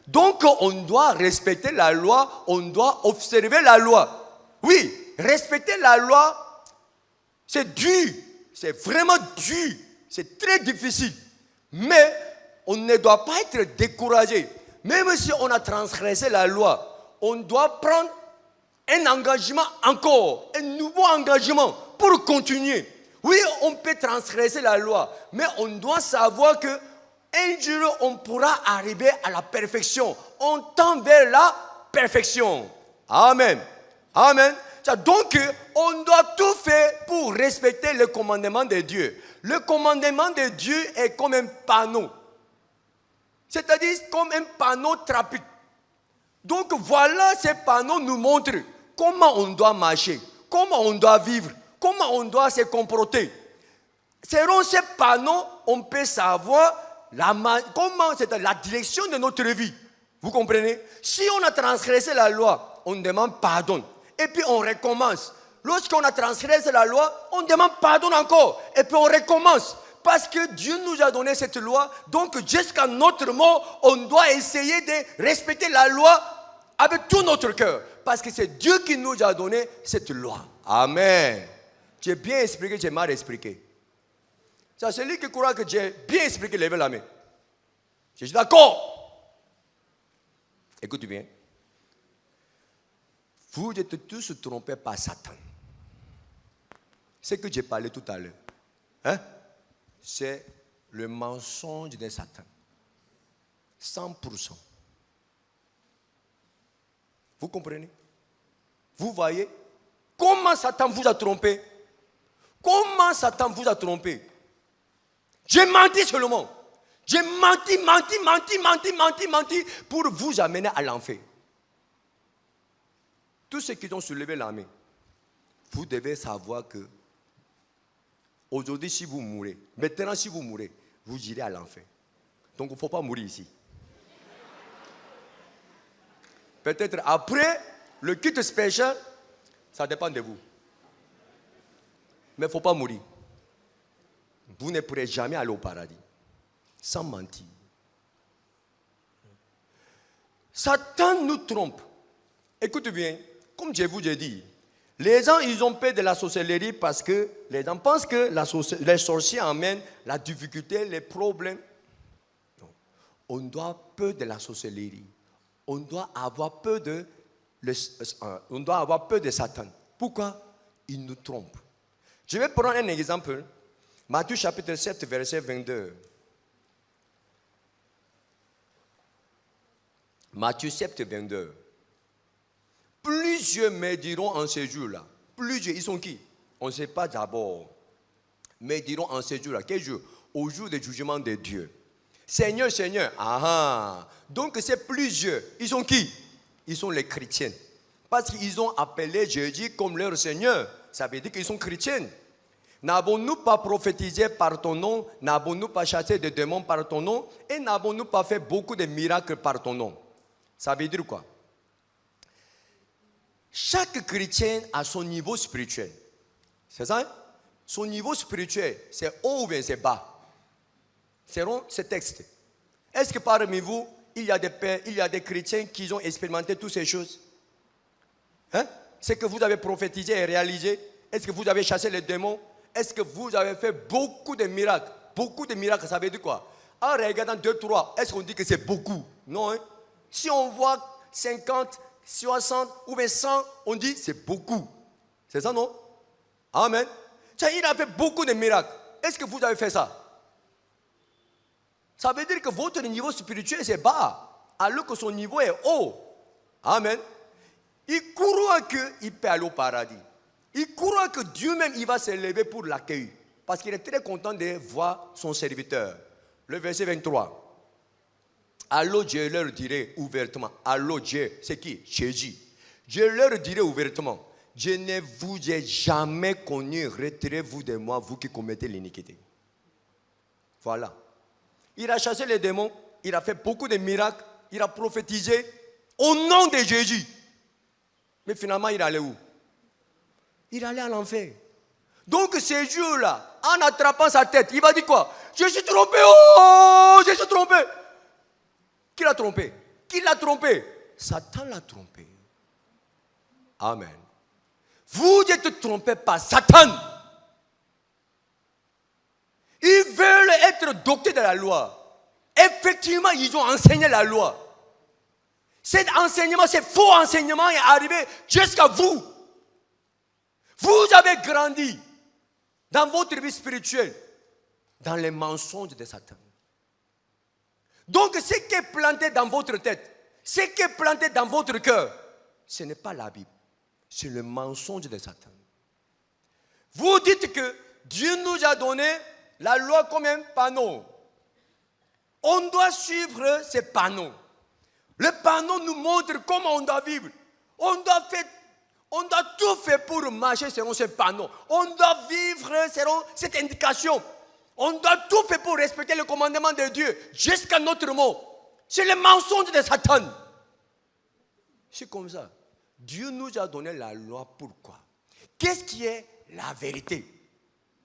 Donc, on doit respecter la loi, on doit observer la loi. Oui, respecter la loi, c'est dur, c'est vraiment dur, c'est très difficile. Mais on ne doit pas être découragé. Même si on a transgressé la loi, on doit prendre un engagement encore, un nouveau engagement pour continuer. Oui, on peut transgresser la loi, mais on doit savoir que un jour, on pourra arriver à la perfection. On tend vers la perfection. Amen. Amen. Donc, on doit tout faire pour respecter le commandement de Dieu. Le commandement de Dieu est comme un panneau. C'est-à-dire comme un panneau trapique. Donc, voilà, ces panneaux nous montrent comment on doit marcher, comment on doit vivre, comment on doit se comporter. Selon ces panneaux, on peut savoir comment c'est la direction de notre vie. Vous comprenez? Si on a transgressé la loi, on demande pardon. Et puis on recommence. Lorsqu'on a transgressé la loi, on demande pardon encore. Et puis on recommence. Parce que Dieu nous a donné cette loi. Donc jusqu'à notre mort, on doit essayer de respecter la loi avec tout notre cœur. Parce que c'est Dieu qui nous a donné cette loi. Amen. J'ai bien expliqué, j'ai mal expliqué. C'est celui qui croit que j'ai bien expliqué, levez la main. Je suis d'accord. Écoute bien. Vous êtes tous trompés par Satan. Ce que j'ai parlé tout à l'heure, hein, c'est le mensonge de Satan. 100%. Vous comprenez? Vous voyez comment Satan vous a trompé? Comment Satan vous a trompé? J'ai menti seulement. J'ai menti pour vous amener à l'enfer. Tous ceux qui ont soulevé la main, vous devez savoir que aujourd'hui, si vous mourrez, maintenant, si vous mourrez, vous irez à l'enfer. Donc, il ne faut pas mourir ici. Peut-être après le culte spécial, ça dépend de vous. Mais il ne faut pas mourir. Vous ne pourrez jamais aller au paradis. Sans mentir. Satan nous trompe. Écoute bien, comme je vous ai dit, Les gens, ils ont peur de la sorcellerie parce que les gens pensent que les sorciers amènent la difficulté, les problèmes. Non. On doit avoir peur de la sorcellerie. On doit avoir peur de Satan. Pourquoi? Il nous trompe. Je vais prendre un exemple. Matthieu chapitre 7, verset 22. Matthieu 7, 22. Plusieurs me diront en ce jour-là. Plusieurs, ils sont qui? On ne sait pas d'abord. Mais diront en ce jour-là. Quel jour? Au jour du jugement de Dieu. Seigneur, Seigneur. Ah, donc c'est plusieurs. Ils sont qui? Ils sont les chrétiens. Parce qu'ils ont appelé Jésus comme leur Seigneur. Ça veut dire qu'ils sont chrétiens. N'avons-nous pas prophétisé par ton nom? N'avons-nous pas chassé des démons par ton nom? Et n'avons-nous pas fait beaucoup de miracles par ton nom? Ça veut dire quoi? Chaque chrétien a son niveau spirituel. C'est ça? Son niveau spirituel, c'est haut ou bien c'est bas? Selon ce texte. Est-ce que parmi vous, il y a des chrétiens qui ont expérimenté toutes ces choses? Hein? C'est que vous avez prophétisé et réalisé? Est-ce que vous avez chassé les démons? Est-ce que vous avez fait beaucoup de miracles? Beaucoup de miracles, ça veut dire quoi? En regardant 2, 3, est-ce qu'on dit que c'est beaucoup? Non. Hein? Si on voit 50, 60 ou bien 100, on dit c'est beaucoup. C'est ça, non? Amen. Tiens, il a fait beaucoup de miracles. Est-ce que vous avez fait ça? Ça veut dire que votre niveau spirituel c'est bas, alors que son niveau est haut. Amen. Il croit qu'il peut aller au paradis. Il croit que Dieu même il va se lever pour l'accueillir. Parce qu'il est très content de voir son serviteur. Le verset 23. Alors Dieu leur dirait ouvertement. Alors Dieu, c'est qui? Jésus. Dieu leur dirait ouvertement. Je ne vous ai jamais connu. Retirez-vous de moi, vous qui commettez l'iniquité. Voilà. Il a chassé les démons. Il a fait beaucoup de miracles. Il a prophétisé au nom de Jésus. Mais finalement, il allait où? Il allait à l'enfer. Donc, ces jours-là, en attrapant sa tête, il va dire quoi? Je suis trompé. Oh, je suis trompé. Qui l'a trompé? Qui l'a trompé? Satan l'a trompé. Amen. Vous êtes trompé par Satan. Ils veulent être dotés de la loi. Effectivement, ils ont enseigné la loi. Cet enseignement, ce faux enseignement est arrivé jusqu'à vous. Vous avez grandi dans votre vie spirituelle, dans les mensonges de Satan. Donc, ce qui est planté dans votre tête, ce qui est planté dans votre cœur, ce n'est pas la Bible, c'est le mensonge de Satan. Vous dites que Dieu nous a donné la loi comme un panneau. On doit suivre ces panneaux. Le panneau nous montre comment on doit vivre. On doit tout faire pour marcher selon ce panneau. On doit vivre selon cette indication. On doit tout faire pour respecter le commandement de Dieu jusqu'à notre mot. C'est le mensonge de Satan. C'est comme ça. Dieu nous a donné la loi. Pourquoi? Qu'est-ce qui est la vérité?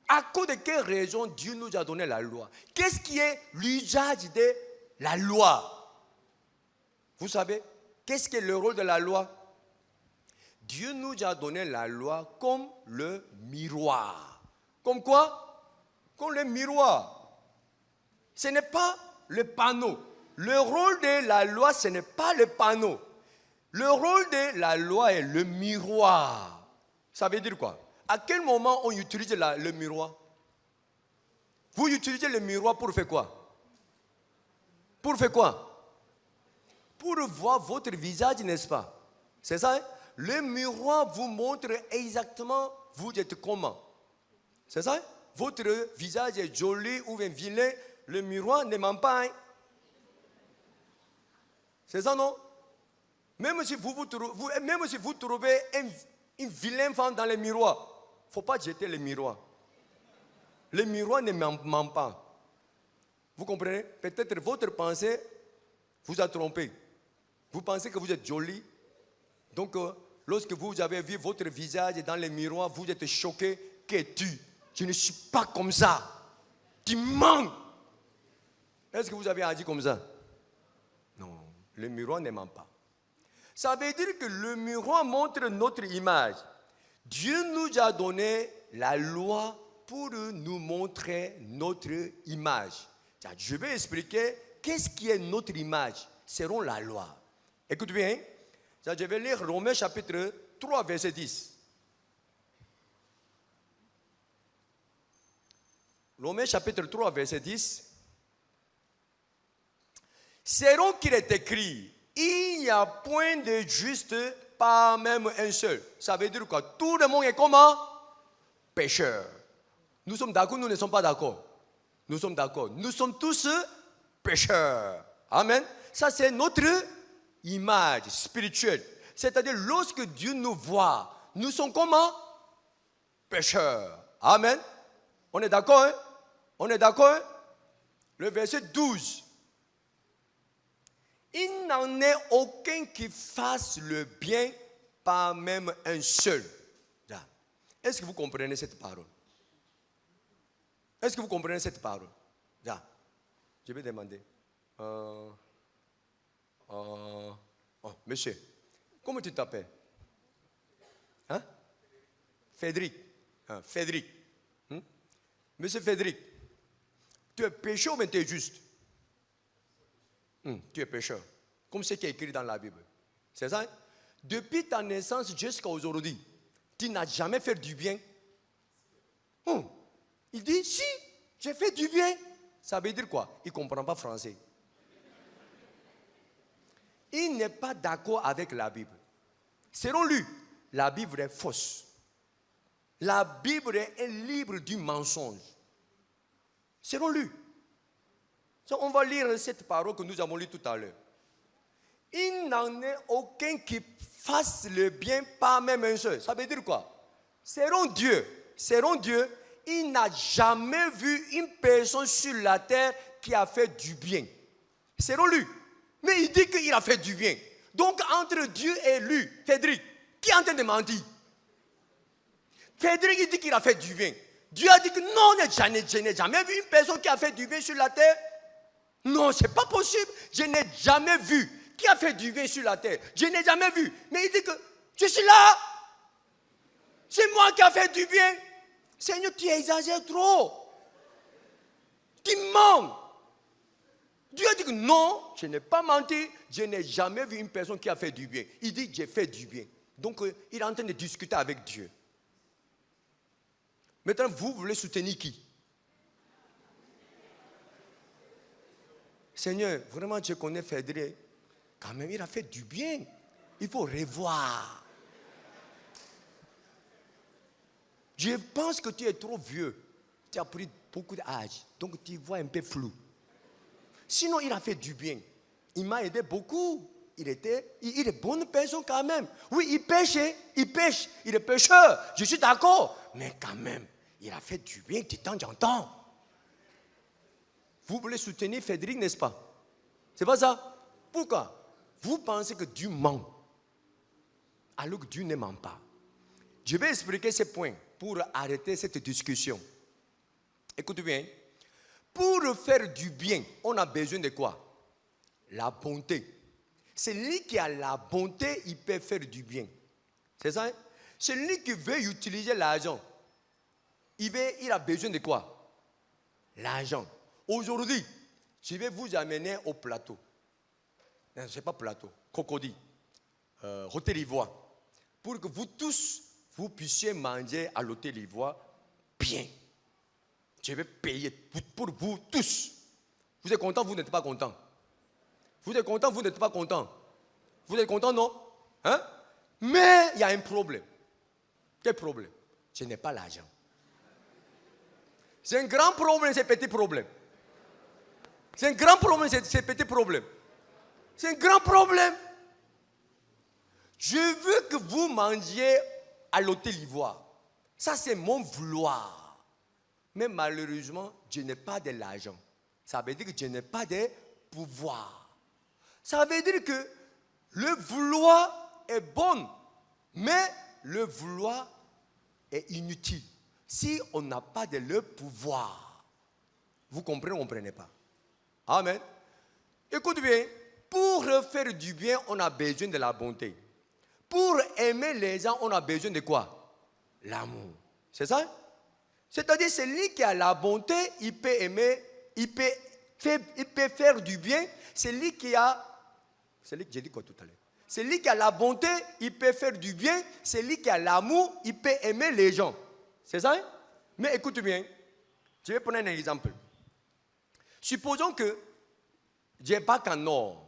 À cause de quelle raison Dieu nous a donné la loi? Qu'est-ce qui est l'usage de la loi? Vous savez, qu'est-ce qui est le rôle de la loi? Dieu nous a donné la loi comme le miroir. Comme quoi? Comme le miroir. Ce n'est pas le panneau. Le rôle de la loi, ce n'est pas le panneau. Le rôle de la loi est le miroir. Ça veut dire quoi? À quel moment on utilise le miroir? Vous utilisez le miroir pour faire quoi? Pour faire quoi? Pour voir votre visage, n'est-ce pas? C'est ça, hein? Le miroir vous montre exactement vous êtes comment. C'est ça? Hein? Votre visage est joli ou bien vilain. Le miroir ne ment pas. Hein? C'est ça, non? Même si vous trouvez une vilaine femme dans le miroir, il ne faut pas jeter le miroir. Le miroir ne ment pas. Vous comprenez? Peut-être votre pensée vous a trompé. Vous pensez que vous êtes joli. Donc, lorsque vous avez vu votre visage dans le miroir, vous êtes choqué. Qu'es-tu? Je ne suis pas comme ça. Tu mens. Est-ce que vous avez agi comme ça? Non, le miroir ne ment pas. Ça veut dire que le miroir montre notre image. Dieu nous a donné la loi pour nous montrer notre image. Je vais expliquer qu'est-ce qui est notre image. Selon la loi. Écoute bien. Je vais lire Romains chapitre 3, verset 10. Romains chapitre 3, verset 10. Selon qu'il est écrit, il n'y a point de juste, pas même un seul. Ça veut dire quoi? Tout le monde est comment? Pécheur. Nous sommes d'accord, nous ne sommes pas d'accord. Nous sommes d'accord. Nous sommes tous pécheurs. Amen. Ça, c'est notre image spirituelle. C'est-à-dire, lorsque Dieu nous voit, nous sommes comment? Pécheurs. Amen. On est d'accord, hein? On est d'accord, hein? Le verset 12. Il n'en est aucun qui fasse le bien, pas même un seul. Est-ce que vous comprenez cette parole? Est-ce que vous comprenez cette parole? Je vais demander. Monsieur, comment tu t'appelles? Hein? Fédric. Fédric. Monsieur Fédric, tu es pécheur ou tu es juste? Tu es pécheur. Comme ce qui est écrit dans la Bible. C'est ça? Depuis ta naissance jusqu'à aujourd'hui, tu n'as jamais fait du bien. Il dit, si, j'ai fait du bien. Ça veut dire quoi? Il ne comprend pas français. Il n'est pas d'accord avec la Bible. Selon lui, la Bible est fausse. La Bible est un livre du mensonge. Selon lui. On va lire cette parole que nous avons lue tout à l'heure. Il n'en est aucun qui fasse le bien, pas même un seul. Ça veut dire quoi? Selon Dieu, il n'a jamais vu une personne sur la terre qui a fait du bien. Selon lui. Mais il dit qu'il a fait du bien. Donc, entre Dieu et lui, Fédric, qui est en train de mentir? Fédric, il dit qu'il a fait du bien. Dieu a dit que non, je n'ai jamais vu une personne qui a fait du bien sur la terre. Non, ce n'est pas possible. Je n'ai jamais vu qui a fait du bien sur la terre. Je n'ai jamais vu. Mais il dit que je suis là. C'est moi qui a fait du bien. Seigneur, tu exagères trop. Tu mens. Dieu a dit que non, je n'ai pas menti. Je n'ai jamais vu une personne qui a fait du bien. Il dit, j'ai fait du bien. Donc, il est en train de discuter avec Dieu. Maintenant, vous voulez soutenir qui? Seigneur, vraiment, je connais Fédric. Quand même, il a fait du bien. Il faut revoir. Je pense que tu es trop vieux. Tu as pris beaucoup d'âge. Donc, tu vois un peu flou. Sinon, il a fait du bien. Il m'a aidé beaucoup. Il est bonne personne quand même. Oui, il pêche. Il est pécheur. Je suis d'accord. Mais quand même, il a fait du bien de temps en temps. Vous voulez soutenir Fédric, n'est-ce pas? C'est pas ça? Pourquoi? Vous pensez que Dieu ment, alors que Dieu ne ment pas. Je vais expliquer ces points pour arrêter cette discussion. Écoutez bien. Pour faire du bien, on a besoin de quoi? La bonté. Celui qui a la bonté, il peut faire du bien. C'est ça? Celui qui veut utiliser l'argent, il a besoin de quoi? L'argent. Aujourd'hui, je vais vous amener au plateau. Non, ce n'est pas plateau, Cocody, Hôtel Ivoire. Pour que vous tous, vous puissiez manger à l'Hôtel Ivoire bien. Je vais payer pour vous tous. Vous êtes content, vous n'êtes pas content? Vous êtes content, vous n'êtes pas content? Vous êtes content, non? Hein? Mais il y a un problème. Quel problème? Je n'ai pas l'argent. C'est un grand problème, c'est un petit problème. C'est un grand problème, c'est un petit problème. C'est un grand problème. Je veux que vous mangiez à l'Hôtel Ivoire. Ça, c'est mon vouloir. Mais malheureusement, je n'ai pas de l'argent. Ça veut dire que je n'ai pas de pouvoir. Ça veut dire que le vouloir est bon, mais le vouloir est inutile si on n'a pas de le pouvoir. Vous comprenez ou vous ne comprenez pas? Amen. Écoute bien, pour faire du bien, on a besoin de la bonté. Pour aimer les gens, on a besoin de quoi? l'amour. C'est ça? C'est-à-dire, celui qui a la bonté, il peut aimer, il peut faire du bien. Celui qui a... J'ai dit quoi tout à l'heure? Celui qui a la bonté, il peut faire du bien. Celui qui a l'amour, il peut aimer les gens. C'est ça? Mais écoute bien. Je vais prendre un exemple. Supposons que j'ai un bac en or.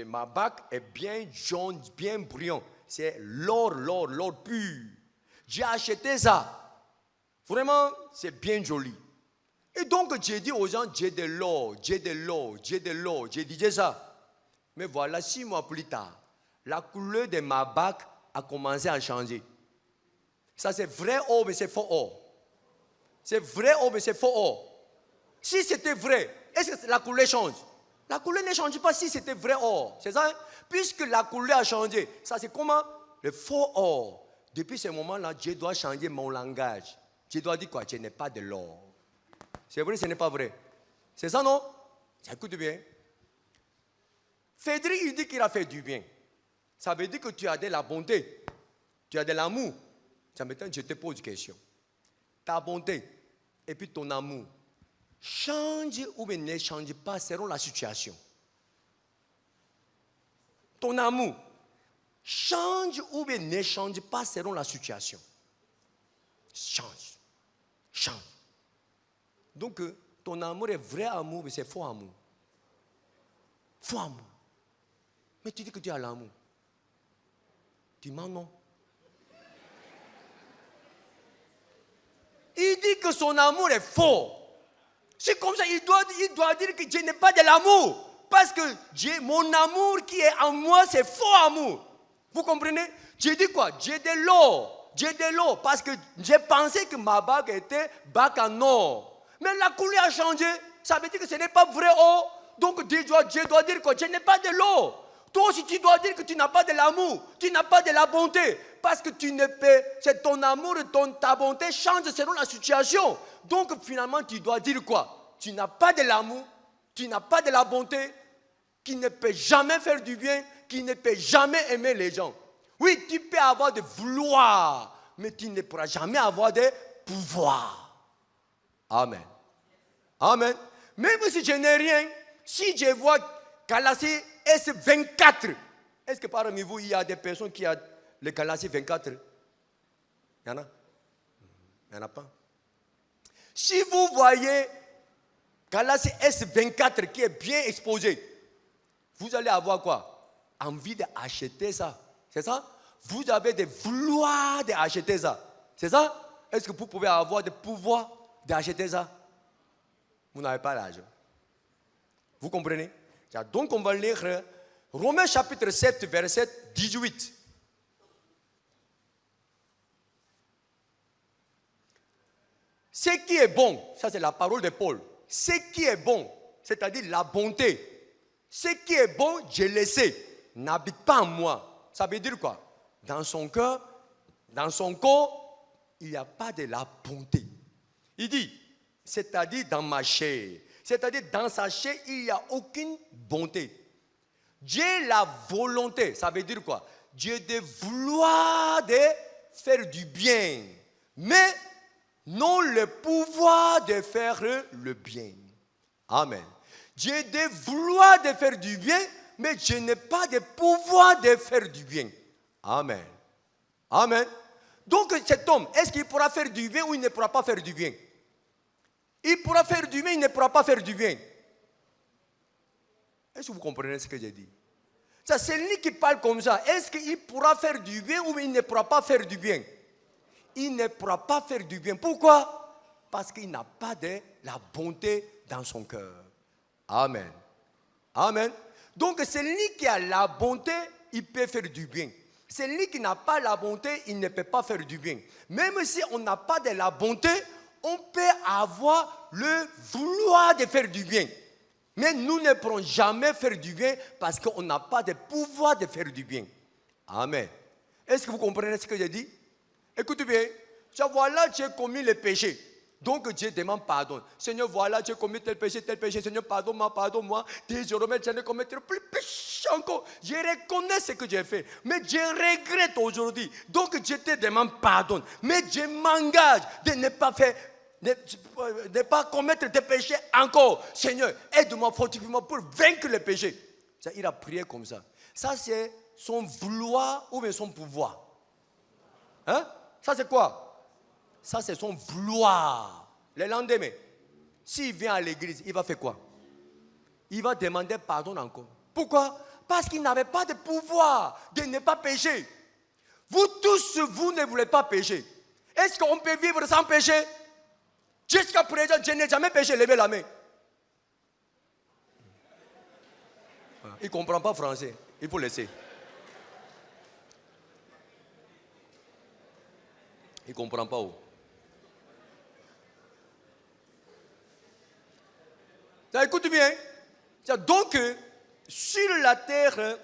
Ma bac est bien jaune, bien brillant. C'est l'or pur. J'ai acheté ça. Vraiment, c'est bien joli. Et donc, j'ai dit aux gens, j'ai de l'or. J'ai dit ça. Mais voilà, 6 mois plus tard, la couleur de ma bac a commencé à changer. Ça, c'est vrai or, mais c'est faux or. C'est vrai or, mais c'est faux or. Si c'était vrai, est-ce que la couleur change? La couleur ne change pas si c'était vrai or. C'est ça? Puisque la couleur a changé. Ça, c'est comment? Le faux or. Depuis ce moment-là, je dois changer mon langage. Je dois dire quoi? Je n'ai pas de l'or. C'est vrai, ce n'est pas vrai. C'est ça, non? Écoute bien. Fédric, il dit qu'il a fait du bien. Ça veut dire que tu as de la bonté. Tu as de l'amour. Ça m'étonne, je te pose une question. Ta bonté et puis ton amour change ou ne change pas selon la situation. Ton amour change ou ne change pas selon la situation. Change. Donc, ton amour est vrai amour, mais c'est faux amour. Faux amour. Mais tu dis que tu as l'amour. Tu mens, non? Il dit que son amour est faux. C'est comme ça, il doit dire que je n'ai pas de l'amour. Parce que mon amour qui est en moi, c'est faux amour. Vous comprenez? J'ai dit quoi? J'ai de l'or. Parce que j'ai pensé que ma bague était bague en or. Mais la couleur a changé. Ça veut dire que ce n'est pas vrai or. Donc je dois dire quoi? Je n'ai pas de l'or. Toi aussi, tu dois dire que tu n'as pas de l'amour. Tu n'as pas de la bonté. Parce que tu ne peux... C'est ton amour et ta bonté changent selon la situation. Donc finalement, tu dois dire quoi? Tu n'as pas de l'amour. Tu n'as pas de la bonté. Qui ne peut jamais faire du bien. Qui ne peut jamais aimer les gens. Oui, tu peux avoir de vouloir. Mais tu ne pourras jamais avoir de pouvoir. Amen. Amen. Même si je n'ai rien, si je vois Galatie S24, est-ce que parmi vous, il y a des personnes qui ont le Galatie 24? Il y en a? Il n'y en a pas. Si vous voyez Galatie S24 qui est bien exposé, vous allez avoir quoi? Envie d'acheter ça. C'est ça? Vous avez des vouloirs d'acheter ça. C'est ça? Est-ce que vous pouvez avoir des pouvoirs d'acheter ça? Vous n'avez pas l'argent. Vous comprenez? Donc on va lire Romains chapitre 7, verset 18. Ce qui est bon, ça c'est la parole de Paul. Ce qui est bon, c'est-à-dire la bonté. Ce qui est bon, je le sais, n'habite pas en moi. Ça veut dire quoi? Dans son cœur, dans son corps, il n'y a pas de la bonté. Il dit, c'est-à-dire dans ma chair. C'est-à-dire dans sa chair, il n'y a aucune bonté. J'ai la volonté, ça veut dire quoi? J'ai de vouloir de faire du bien, mais non le pouvoir de faire le bien. Amen. J'ai de vouloir de faire du bien, mais je n'ai pas de pouvoir de faire du bien. Amen. Amen. Donc cet homme, est-ce qu'il pourra faire du bien ou il ne pourra pas faire du bien? Il pourra faire du bien, il ne pourra pas faire du bien. Est-ce que vous comprenez ce que j'ai dit? C'est lui qui parle comme ça. Est-ce qu'il pourra faire du bien ou il ne pourra pas faire du bien? Il ne pourra pas faire du bien. Pourquoi? Parce qu'il n'a pas de la bonté dans son cœur. Amen. Amen. Donc celui qui a la bonté, il peut faire du bien. Celui qui n'a pas la bonté, il ne peut pas faire du bien. Même si on n'a pas de la bonté, on peut avoir le vouloir de faire du bien. Mais nous ne pourrons jamais faire du bien parce qu'on n'a pas de pouvoir de faire du bien. Amen. Est-ce que vous comprenez ce que j'ai dit? Écoutez bien. Voilà, j'ai commis le péché. Donc Dieu demande pardon. Seigneur, voilà, j'ai commis tel péché. Seigneur, pardonne-moi. Désormais, je ne commettrai plus péché encore. Je reconnais ce que j'ai fait. Mais je regrette aujourd'hui. Donc Dieu te demande pardon. Mais je m'engage de ne pas faire, de pas commettre des péchés encore. Seigneur, aide-moi, fortifie-moi pour vaincre les péchés. Il a prié comme ça. Ça, c'est son vouloir ou bien son pouvoir. Hein? Ça, c'est quoi? Ça, c'est son vouloir. Le lendemain, s'il vient à l'église, il va faire quoi? Il va demander pardon encore. Pourquoi? Parce qu'il n'avait pas de pouvoir de ne pas pécher. Vous tous, vous ne voulez pas pécher. Est-ce qu'on peut vivre sans péché? Jusqu'à présent, je n'ai jamais péché. Levez la main. Il ne comprend pas français. Il faut laisser. Il ne comprend pas où. Ça, écoute bien. Donc, sur la terre,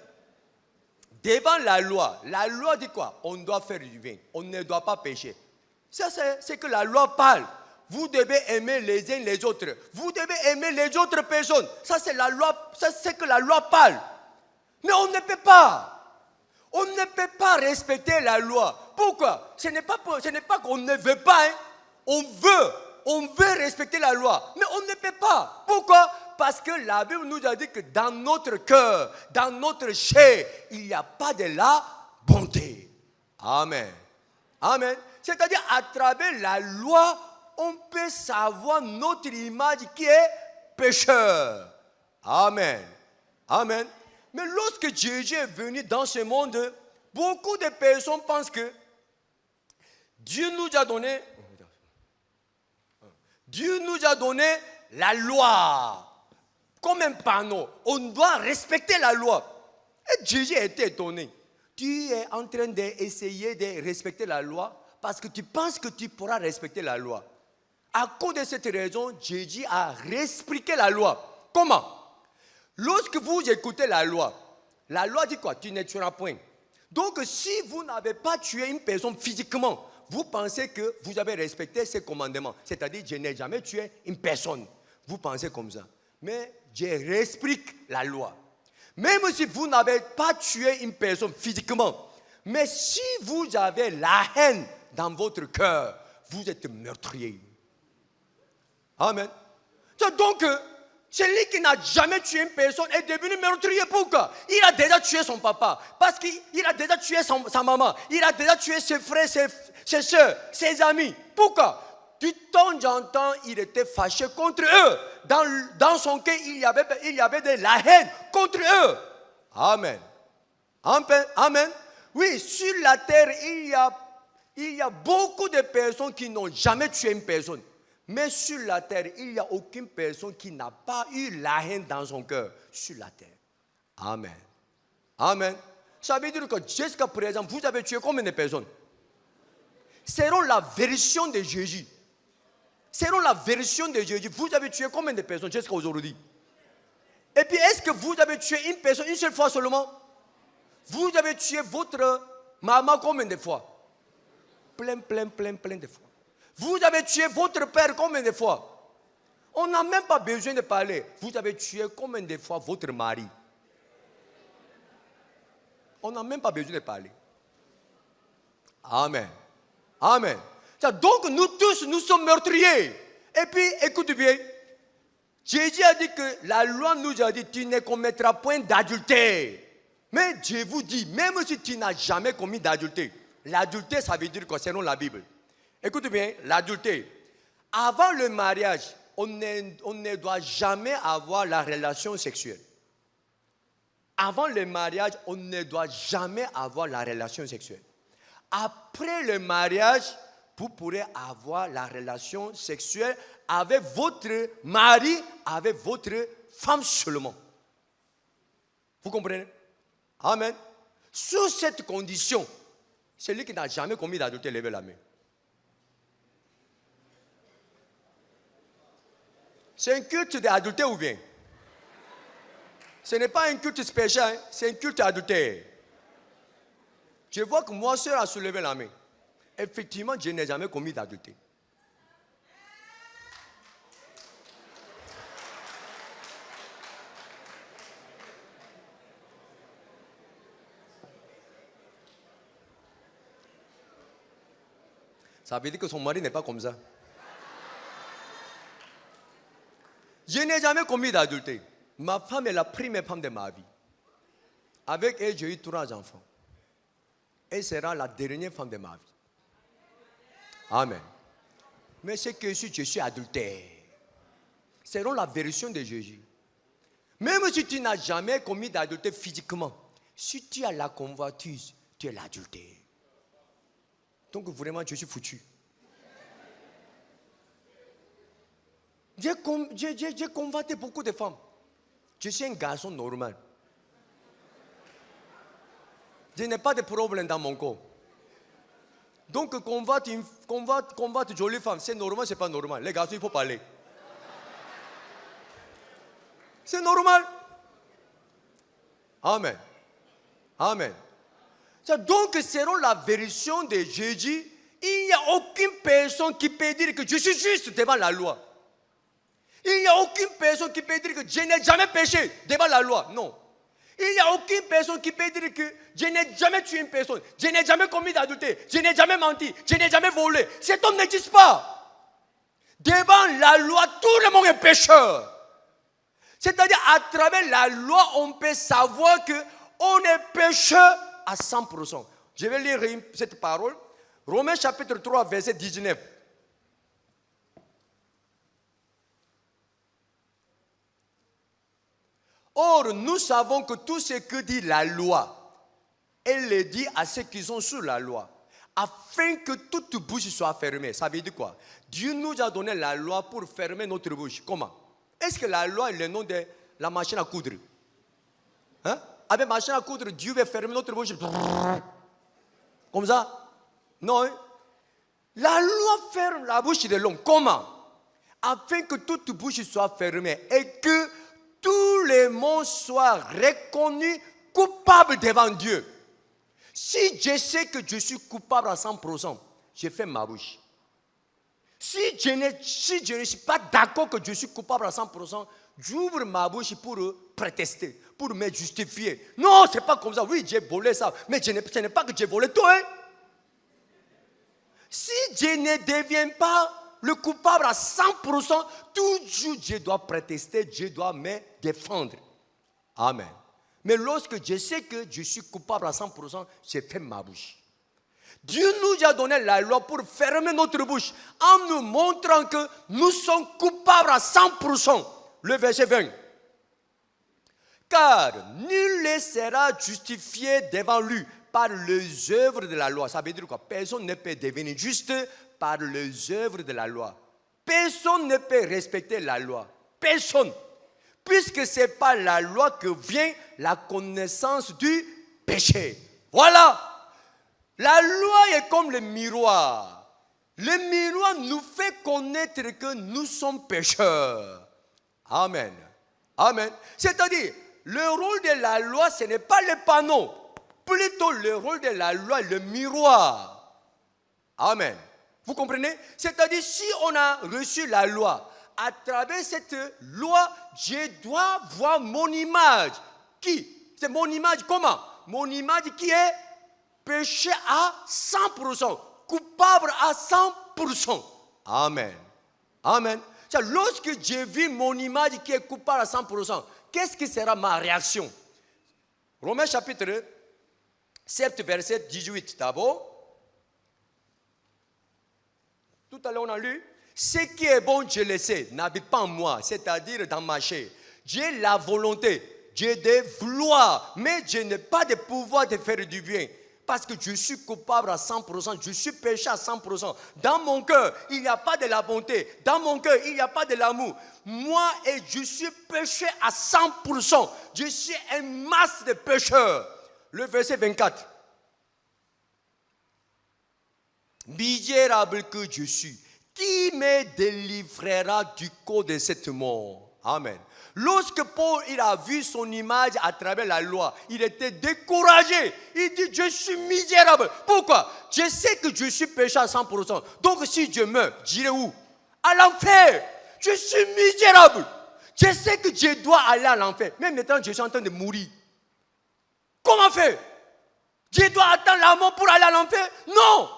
devant la loi dit quoi? On doit faire du bien. On ne doit pas pécher. Ça, c'est que la loi parle. Vous devez aimer les uns les autres. Vous devez aimer les autres personnes. Ça, c'est la loi. Ça, c'est que la loi parle. Mais on ne peut pas. On ne peut pas respecter la loi. Pourquoi? Ce n'est pas qu'on ne veut pas. Hein. On veut respecter la loi. Mais on ne peut pas. Pourquoi? Parce que la Bible nous a dit que dans notre cœur, dans notre chair, il n'y a pas de la bonté. Amen. Amen. C'est-à-dire, à travers la loi, on peut savoir notre image qui est pécheur. Amen. Amen. Mais lorsque Jésus est venu dans ce monde, beaucoup de personnes pensent que Dieu nous a donné la loi comme un panneau. On doit respecter la loi. Et Jésus a été étonné. Tu es en train d'essayer de respecter la loi parce que tu penses que tu pourras respecter la loi. À cause de cette raison, Jésus a expliqué la loi. Comment? Lorsque vous écoutez la loi dit quoi? Tu ne tueras point. Donc si vous n'avez pas tué une personne physiquement, vous pensez que vous avez respecté ces commandements. C'est-à-dire, je n'ai jamais tué une personne. Vous pensez comme ça. Mais je réexplique la loi. Même si vous n'avez pas tué une personne physiquement, mais si vous avez la haine dans votre cœur, vous êtes meurtrier. Amen. Donc, celui qui n'a jamais tué une personne est devenu meurtrier. Pourquoi? Il a déjà tué son papa. Parce qu'il a déjà tué sa maman. Il a déjà tué ses frères, ses soeurs, ses amis. Pourquoi? De temps en temps, il était fâché contre eux. Dans son cœur, il y avait de la haine contre eux. Amen. Amen. Amen. Oui, sur la terre, il y a beaucoup de personnes qui n'ont jamais tué une personne. Mais sur la terre, il n'y a aucune personne qui n'a pas eu la haine dans son cœur. Sur la terre. Amen. Amen. Ça veut dire que jusqu'à présent, vous avez tué combien de personnes? Selon la version de Jésus. Selon la version de Jésus, vous avez tué combien de personnes jusqu'à aujourd'hui? Et puis, est-ce que vous avez tué une personne une seule fois seulement? Vous avez tué votre maman combien de fois? Plein de fois. Vous avez tué votre père combien de fois? On n'a même pas besoin de parler. Vous avez tué combien de fois votre mari? On n'a même pas besoin de parler. Amen. Amen. Donc nous tous, nous sommes meurtriers. Et puis, écoute bien. Jésus a dit que la loi nous a dit, tu ne commettras point d'adultère. Mais je vous dis, même si tu n'as jamais commis d'adultère, l'adultère, ça veut dire quoi selon la Bible? Écoute bien, l'adultère. Avant le mariage, on ne doit jamais avoir la relation sexuelle. Avant le mariage, on ne doit jamais avoir la relation sexuelle. Après le mariage, vous pourrez avoir la relation sexuelle avec votre mari, avec votre femme seulement. Vous comprenez? Amen. Sous cette condition, celui qui n'a jamais commis d'adultère, levez la main. C'est un culte d'adultère ou bien? Ce n'est pas un culte spécial, hein? C'est un culte d'adultère. Je vois que moi seul a soulevé la main. Effectivement, je n'ai jamais commis d'adultère. Ça veut dire que son mari n'est pas comme ça. Je n'ai jamais commis d'adultère. Ma femme est la première femme de ma vie. Avec elle, j'ai eu 3 enfants. Elle sera la dernière femme de ma vie. Amen. Mais c'est que si je suis adultère, selon la version de Jésus, même si tu n'as jamais commis d'adultère physiquement, si tu as la convoitise, tu es l'adultère. Donc vraiment, je suis foutu. J'ai convoité beaucoup de femmes. Je suis un garçon normal. Je n'ai pas de problème dans mon corps. Donc convoite une jolie femme, c'est normal, c'est pas normal. Les garçons, il faut parler. C'est normal. Amen. Amen. Donc, selon la version de Jésus, il n'y a aucune personne qui peut dire que je suis juste devant la loi. Il n'y a aucune personne qui peut dire que je n'ai jamais péché devant la loi. Non. Il n'y a aucune personne qui peut dire que je n'ai jamais tué une personne, je n'ai jamais commis d'adultère, je n'ai jamais menti, je n'ai jamais volé. Cet homme n'existe pas. Devant la loi, tout le monde est pécheur. C'est-à-dire, à travers la loi, on peut savoir qu'on est pécheur à 100%. Je vais lire cette parole. Romains chapitre 3, verset 19. Or, nous savons que tout ce que dit la loi, elle le dit à ceux qui sont sous la loi, afin que toute bouche soit fermée. Ça veut dire quoi? Dieu nous a donné la loi pour fermer notre bouche. Comment? Est-ce que la loi est le nom de la machine à coudre? Hein? Avec la machine à coudre, Dieu veut fermer notre bouche. Comme ça? Non. Hein? La loi ferme la bouche de l'homme. Comment? Afin que toute bouche soit fermée et que tout le monde soit reconnu coupable devant Dieu. Si je sais que je suis coupable à 100%, je ferme ma bouche. Si je ne suis pas d'accord que je suis coupable à 100%, j'ouvre ma bouche pour protester, pour me justifier. Non, ce n'est pas comme ça. Oui, j'ai volé ça, mais ce n'est pas que j'ai volé tout. Hein? Si je ne deviens pas le coupable à 100%, toujours je dois protester, je dois me défendre. Amen. Mais lorsque je sais que je suis coupable à 100%, je ferme ma bouche. Dieu nous a donné la loi pour fermer notre bouche en nous montrant que nous sommes coupables à 100%. Le verset 20. Car nul ne sera justifié devant lui par les œuvres de la loi. Ça veut dire quoi? Personne ne peut devenir juste par les œuvres de la loi. Personne ne peut respecter la loi. Personne. Puisque ce n'est pas la loi que vient la connaissance du péché. Voilà. La loi est comme le miroir. Le miroir nous fait connaître que nous sommes pécheurs. Amen. Amen. C'est-à-dire, le rôle de la loi, ce n'est pas le panneau. Plutôt, le rôle de la loi est le miroir. Amen. Vous comprenez? C'est-à-dire, si on a reçu la loi, à travers cette loi, je dois voir mon image. Qui? C'est mon image comment? Mon image qui est péché à 100%, coupable à 100%. Amen. Amen. Lorsque j'ai vu mon image qui est coupable à 100%, qu'est-ce qui sera ma réaction? Romains chapitre 7, verset 18 d'abord. Tout à l'heure on a lu, ce qui est bon, je le sais, n'habite pas en moi, c'est-à-dire dans ma chair. J'ai la volonté, j'ai des vouloirs, mais je n'ai pas de pouvoir de faire du bien. Parce que je suis coupable à 100%, je suis péché à 100%. Dans mon cœur, il n'y a pas de la bonté. Dans mon cœur, il n'y a pas de l'amour. Moi, je suis péché à 100%. Je suis un masse de pécheurs. Le verset 24. Misérable que je suis, qui me délivrera du corps de cette mort? Amen. Lorsque Paul il a vu son image à travers la loi, il était découragé. Il dit, je suis misérable. Pourquoi? Je sais que je suis péché à 100%. Donc si je meurs, j'irai où? À l'enfer. Je suis misérable. Je sais que je dois aller à l'enfer. Mais maintenant, je suis en train de mourir. Comment faire? Je dois attendre la mort pour aller à l'enfer? Non.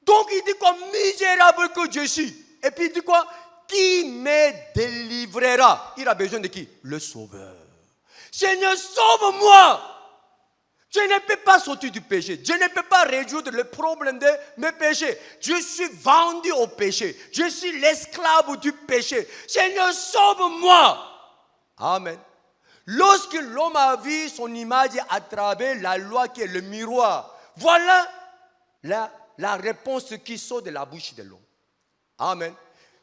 Donc il dit quoi? Misérable que je suis. Et puis il dit quoi? Qui me délivrera? Il a besoin de qui? Le Sauveur. Seigneur, sauve-moi. Je ne peux pas sortir du péché. Je ne peux pas résoudre le problème de mes péchés. Je suis vendu au péché. Je suis l'esclave du péché. Seigneur, sauve-moi. Amen. Lorsque l'homme a vu son image à travers la loi qui est le miroir, voilà la réponse qui sort de la bouche de l'homme. Amen.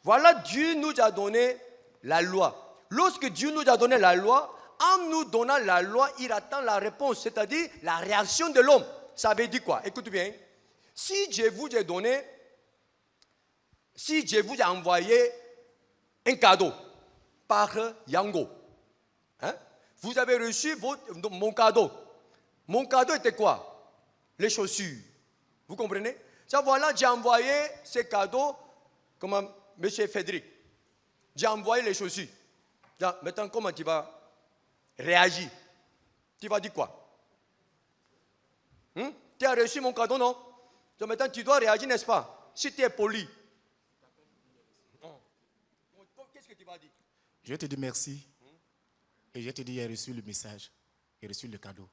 Voilà, Dieu nous a donné la loi. Lorsque Dieu nous a donné la loi, en nous donnant la loi, il attend la réponse, c'est-à-dire la réaction de l'homme. Ça veut dire quoi? Écoute bien. Si Dieu vous a donné, si Dieu vous a envoyé un cadeau par Yango, hein? Vous avez reçu mon cadeau. Mon cadeau était quoi? Les chaussures. Vous comprenez? Ça, voilà, j'ai envoyé ce cadeau comme M. Frédéric. J'ai envoyé les chaussures. Maintenant, comment tu vas réagir? Tu vas dire quoi? Tu as reçu mon cadeau, non? Donc maintenant, tu dois réagir, n'est-ce pas? Si tu es poli. Qu'est-ce que tu vas dire? Je vais te dire merci. Et je vais te dire, j'ai reçu le message. J'ai reçu le cadeau.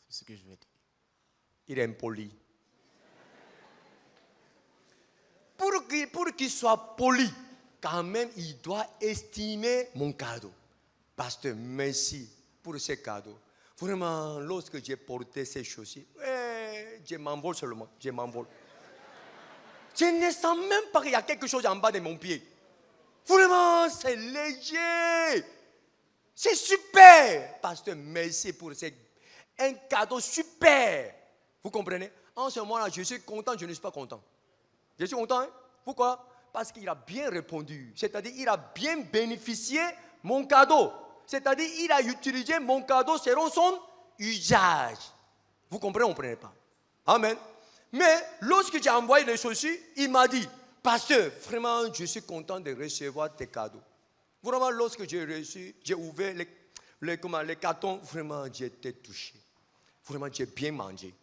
C'est ce que je vais dire. Il est impoli. Pour qu'il soit poli, quand même, il doit estimer mon cadeau. Pasteur, merci pour ce cadeau. Vraiment, lorsque j'ai porté ces chaussures, je m'envole seulement, je m'envole. Je ne sens même pas qu'il y a quelque chose en bas de mon pied. Vraiment, c'est léger. C'est super. Pasteur, merci pour un cadeau super. Vous comprenez? En ce moment-là, je suis content, je ne suis pas content. Je suis content, hein? Pourquoi? Parce qu'il a bien répondu. C'est-à-dire, il a bien bénéficié mon cadeau. C'est-à-dire, il a utilisé mon cadeau selon son usage. Vous comprenez, on ne comprenez pas. Amen. Mais lorsque j'ai envoyé les chaussures, il m'a dit, pasteur, vraiment, je suis content de recevoir tes cadeaux. Vraiment, lorsque j'ai reçu, j'ai ouvert les cartons, vraiment, j'ai été touché. Vraiment, j'ai bien mangé.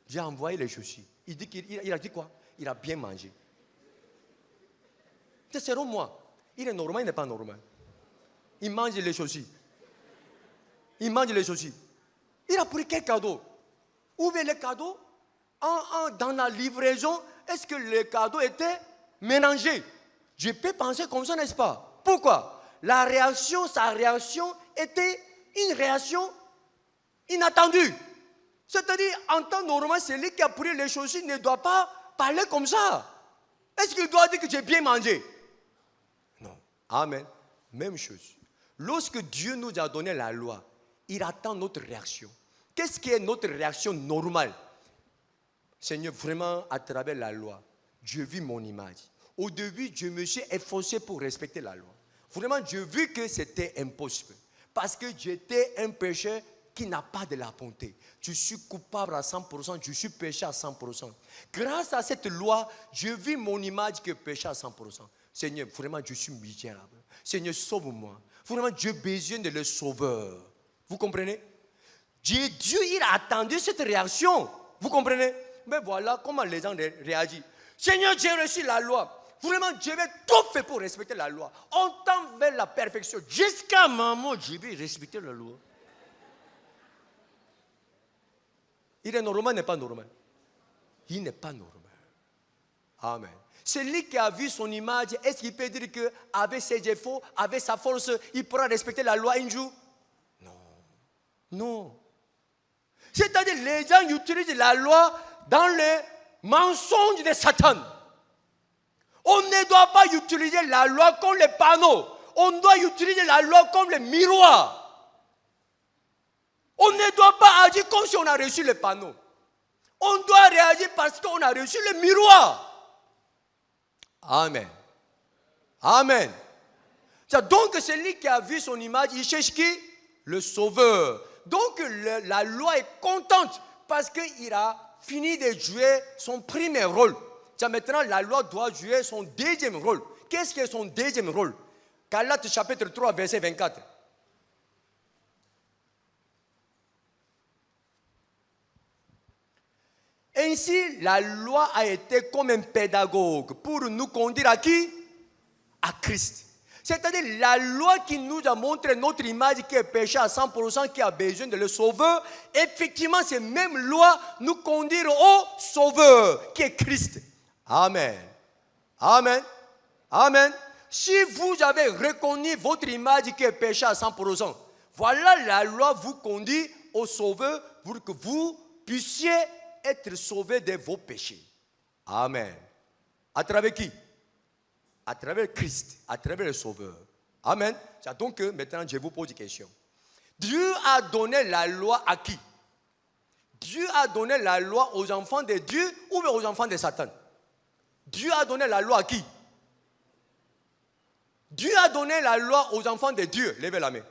J'ai envoyé les chaussures. Il a dit quoi? Il a bien mangé. C'est selon moi. Il est normal, il n'est pas normal. Il mange les chaussures. Il mange les chaussures. Il a pris quel cadeau? Ouvrez les cadeaux. Dans la livraison, est-ce que les cadeaux étaient mélangés? Je peux penser comme ça, n'est-ce pas? Pourquoi? Sa réaction était une réaction inattendue. C'est-à-dire, en temps normal, celui qui a pris les chaussures ne doit pas parler comme ça. Est-ce qu'il doit dire que j'ai bien mangé? Non. Amen. Même chose. Lorsque Dieu nous a donné la loi, il attend notre réaction. Qu'est-ce qui est notre réaction normale? Seigneur, vraiment, à travers la loi, je vis mon image. Au début, je me suis efforcé pour respecter la loi. Vraiment, j'ai vu que c'était impossible. Parce que j'étais un pécheur qui n'a pas de la bonté. Je suis coupable à 100%, je suis péché à 100%. Grâce à cette loi, je vis mon image que péché à 100%. Seigneur, vraiment, je suis misérable. Seigneur, sauve-moi. Vraiment, Dieu a besoin de le sauveur. Vous comprenez? Dieu, il a attendu cette réaction. Vous comprenez? Mais voilà comment les gens réagissent. Seigneur, j'ai reçu la loi. Vraiment, je vais tout faire pour respecter la loi. On tend vers la perfection. Jusqu'à un moment, je vais respecter la loi. Il est normal, n'est pas normal. Il n'est pas normal. Amen. Celui qui a vu son image, est-ce qu'il peut dire qu'avec ses défauts, avec sa force, il pourra respecter la loi un jour? Non. Non. C'est-à-dire les gens utilisent la loi dans le mensonge de Satan. On ne doit pas utiliser la loi comme les panneaux. On doit utiliser la loi comme le miroir. On ne doit pas agir comme si on a reçu le panneau. On doit réagir parce qu'on a reçu le miroir. Amen. Amen. Donc celui qui a vu son image, il cherche qui? Le sauveur. Donc la loi est contente parce qu'il a fini de jouer son premier rôle. Maintenant, la loi doit jouer son deuxième rôle. Qu'est-ce qui est son deuxième rôle? Galates chapitre 3, verset 24. Ainsi, la loi a été comme un pédagogue pour nous conduire à qui? À Christ. C'est-à-dire la loi qui nous a montré notre image qui est péché à 100%, qui a besoin de le sauveur. Effectivement, ces mêmes lois nous conduisent au sauveur, qui est Christ. Amen. Amen. Amen. Si vous avez reconnu votre image qui est péché à 100%, voilà la loi vous conduit au sauveur pour que vous puissiez être sauvés de vos péchés. Amen. À travers qui? À travers Christ, à travers le Sauveur. Amen. C'est donc que maintenant je vous pose une question. Dieu a donné la loi à qui? Dieu a donné la loi aux enfants de Dieu ou aux enfants de Satan? Dieu a donné la loi à qui? Dieu a donné la loi aux enfants de Dieu. Levez la main.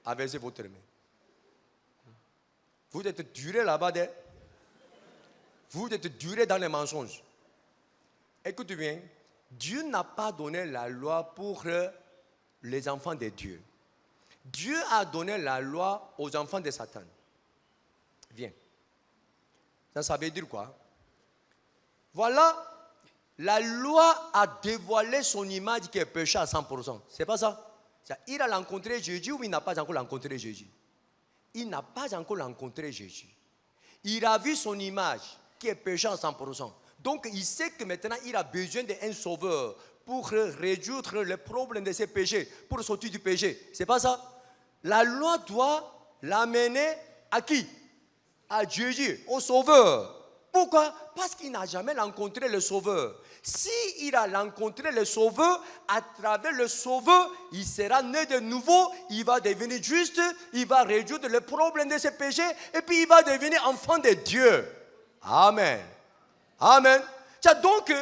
Avancez votre main. Vous êtes duré là-bas. Vous êtes duré dans les mensonges. Écoutez bien, Dieu n'a pas donné la loi pour les enfants de Dieu. Dieu a donné la loi aux enfants de Satan. Viens. Ça veut dire quoi? Voilà, la loi a dévoilé son image qui est péché à 100%. C'est pas ça? Il a rencontré Jésus ou il n'a pas encore rencontré Jésus? Il n'a pas encore rencontré Jésus. Il a vu son image qui est péché à 100%. Donc il sait que maintenant il a besoin d'un sauveur pour résoudre les problèmes de ses péchés, pour sortir du péché. C'est pas ça? La loi doit l'amener à qui? À Jésus, au sauveur. Pourquoi? Parce qu'il n'a jamais rencontré le sauveur. S'il a rencontré le sauveur, à travers le sauveur, il sera né de nouveau, il va devenir juste, il va résoudre les problèmes de ses péchés, et puis il va devenir enfant de Dieu. Amen. Amen. Donc,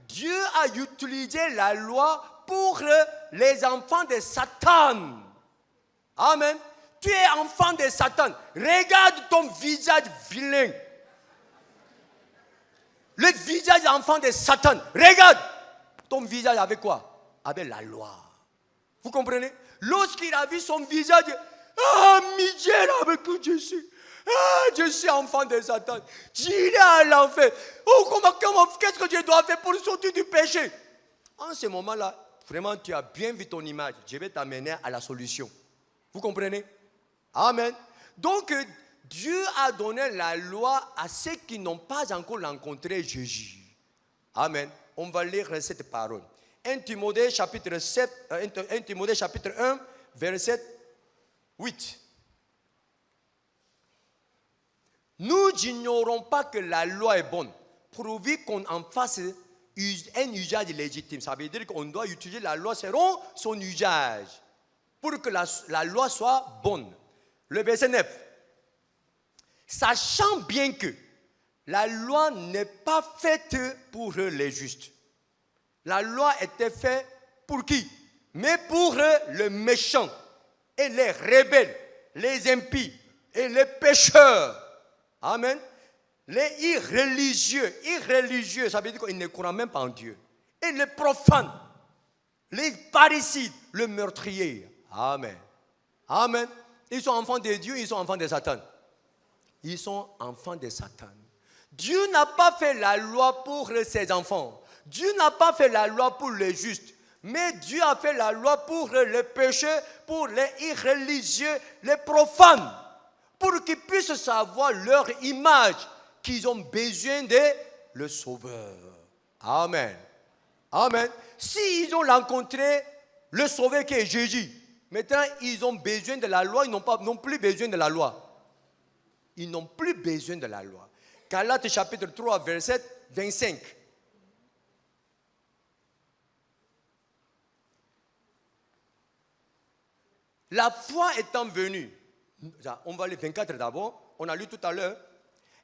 Dieu a utilisé la loi pour les enfants de Satan. Amen. Tu es enfant de Satan. Regarde ton visage vilain. Le visage enfant de Satan. Regarde ton visage avec quoi? Avec la loi. Vous comprenez? Lorsqu'il a vu son visage, ah, misérable que je suis. Ah, je suis enfant de Satan. J'irai à l'enfer. Oh, qu'est-ce que je dois faire pour sortir du péché? En ce moment-là, vraiment, tu as bien vu ton image. Je vais t'amener à la solution. Vous comprenez? Amen. Donc, Dieu a donné la loi à ceux qui n'ont pas encore rencontré Jésus. Amen. On va lire cette parole. 1 Timothée chapitre 1, verset 8. Nous n'ignorons pas que la loi est bonne, pourvu qu'on en fasse un usage légitime. Ça veut dire qu'on doit utiliser la loi selon son usage, pour que la loi soit bonne. Le verset 9. Sachant bien que la loi n'est pas faite pour les justes. La loi était faite pour qui? Mais pour les méchants et les rebelles, les impies et les pécheurs. Amen. Les irreligieux, ça veut dire qu'ils ne croient même pas en Dieu. Et les profanes, les parricides, les meurtriers. Amen. Amen. Ils sont enfants de Dieu, ils sont enfants de Satan. Ils sont enfants de Satan. Dieu n'a pas fait la loi pour ses enfants. Dieu n'a pas fait la loi pour les justes. Mais Dieu a fait la loi pour les pécheurs, pour les irreligieux, les profanes. Pour qu'ils puissent savoir leur image, qu'ils ont besoin de le Sauveur. Amen. Amen. S'ils ont rencontré le Sauveur qui est Jésus, maintenant ils ont besoin de la loi, ils n'ont plus besoin de la loi. Ils n'ont plus besoin de la loi. Galates chapitre 3, verset 25. La foi étant venue, on va le 24 d'abord, on a lu tout à l'heure.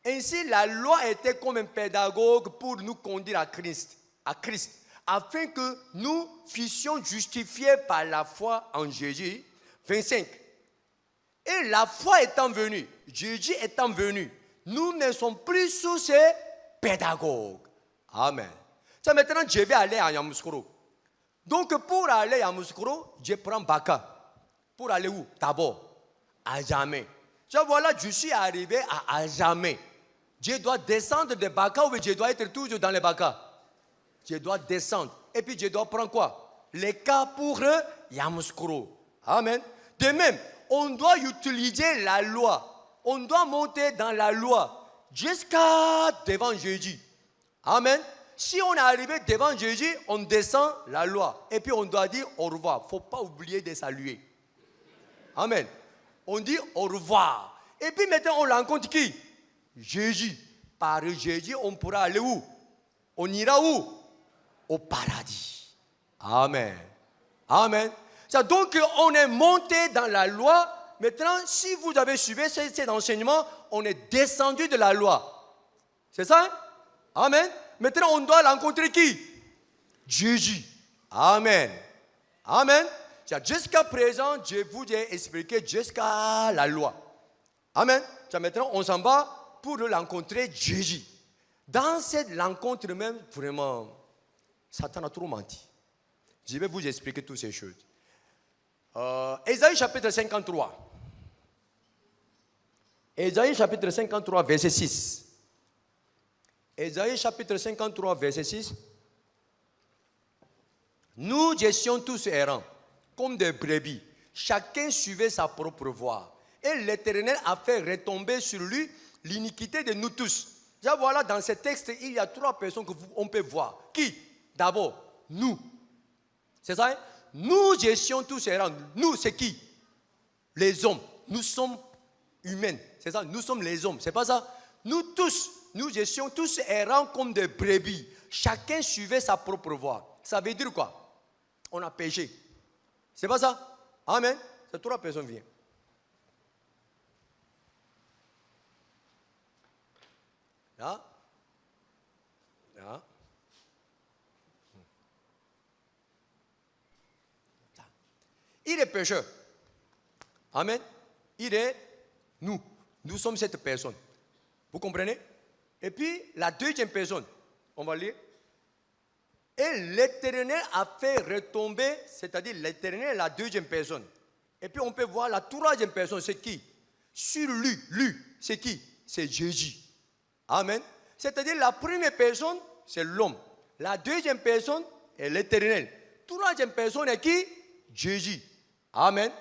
Ainsi, la loi était comme un pédagogue pour nous conduire à Christ, afin que nous fussions justifiés par la foi en Jésus. 25. Et la foi étant venue, Jésus étant venu, nous ne sommes plus sous ces pédagogues. Amen. Ça, maintenant, je vais aller à Yamoussoukro. Donc, pour aller à Yamoussoukro, je prends Baka. Pour aller où? D'abord, à jamais. Tu vois, voilà, je suis arrivé à jamais. Je dois descendre des baka ou je dois être toujours dans les baka? Je dois descendre. Et puis je dois prendre quoi? Les cas pour Yamoussoukro. Amen. De même, on doit utiliser la loi. On doit monter dans la loi jusqu'à devant Jésus. Amen. Si on est arrivé devant Jésus, on descend la loi. Et puis on doit dire au revoir. Il ne faut pas oublier de saluer. Amen. On dit au revoir. Et puis maintenant, on rencontre qui? Jésus. Par Jésus, on pourra aller où? On ira où? Au paradis. Amen. Amen. Donc, on est monté dans la loi. Maintenant, si vous avez suivi cet enseignement, on est descendu de la loi. C'est ça? Amen. Maintenant, on doit rencontrer qui? Jésus. Amen. Amen. Jusqu'à présent, je vous ai expliqué jusqu'à la loi. Amen. Maintenant, on s'en va pour rencontrer Jésus. Dans cette rencontre même, vraiment, Satan a trop menti. Je vais vous expliquer toutes ces choses. Ésaïe chapitre 53. Ésaïe chapitre 53, verset 6. Ésaïe chapitre 53, verset 6. Nous étions tous errants, comme des brebis. Chacun suivait sa propre voie. Et l'Éternel a fait retomber sur lui l'iniquité de nous tous. Déjà voilà, dans ce texte, il y a 3 personnes qu'on peut voir. Qui? D'abord, nous. C'est ça? Hein? Nous étions tous errants. Nous, c'est qui? Les hommes. Nous sommes humains. C'est ça? Nous sommes les hommes. C'est pas ça? Nous tous, nous étions tous errants comme des brebis. Chacun suivait sa propre voie. Ça veut dire quoi? On a péché. C'est pas ça? Amen. Ces 3 personnes viennent. Là. Là. Il est pécheur. Amen. Il est nous. Nous sommes cette personne. Vous comprenez? Et puis, la deuxième personne, on va lire. Et l'Éternel a fait retomber, c'est-à-dire l'Éternel est la deuxième personne. Et puis, on peut voir la troisième personne, c'est qui? Sur lui, c'est qui? C'est Jésus. Amen. C'est-à-dire, la première personne, c'est l'homme. La deuxième personne est l'Éternel. Troisième personne est qui? Jésus. Amen.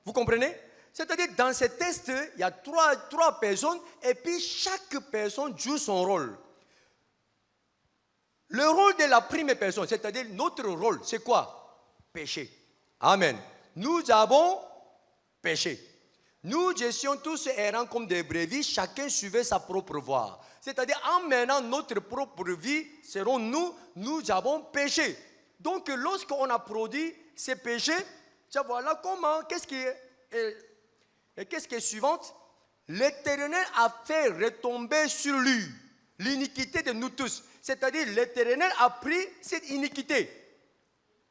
Vous comprenez? C'est-à-dire, dans ce texte, il y a trois personnes et puis chaque personne joue son rôle. Le rôle de la première personne, c'est-à-dire notre rôle, c'est quoi? Péché. Amen. Nous avons péché. Nous étions tous errants comme des brebis, chacun suivait sa propre voie. C'est-à-dire, en menant notre propre vie, serons nous avons péché. Donc, lorsqu'on a produit ces péchés, voilà comment, qu'est-ce qui est suivante? L'Éternel a fait retomber sur lui l'iniquité de nous tous. C'est-à-dire, l'Éternel a pris cette iniquité.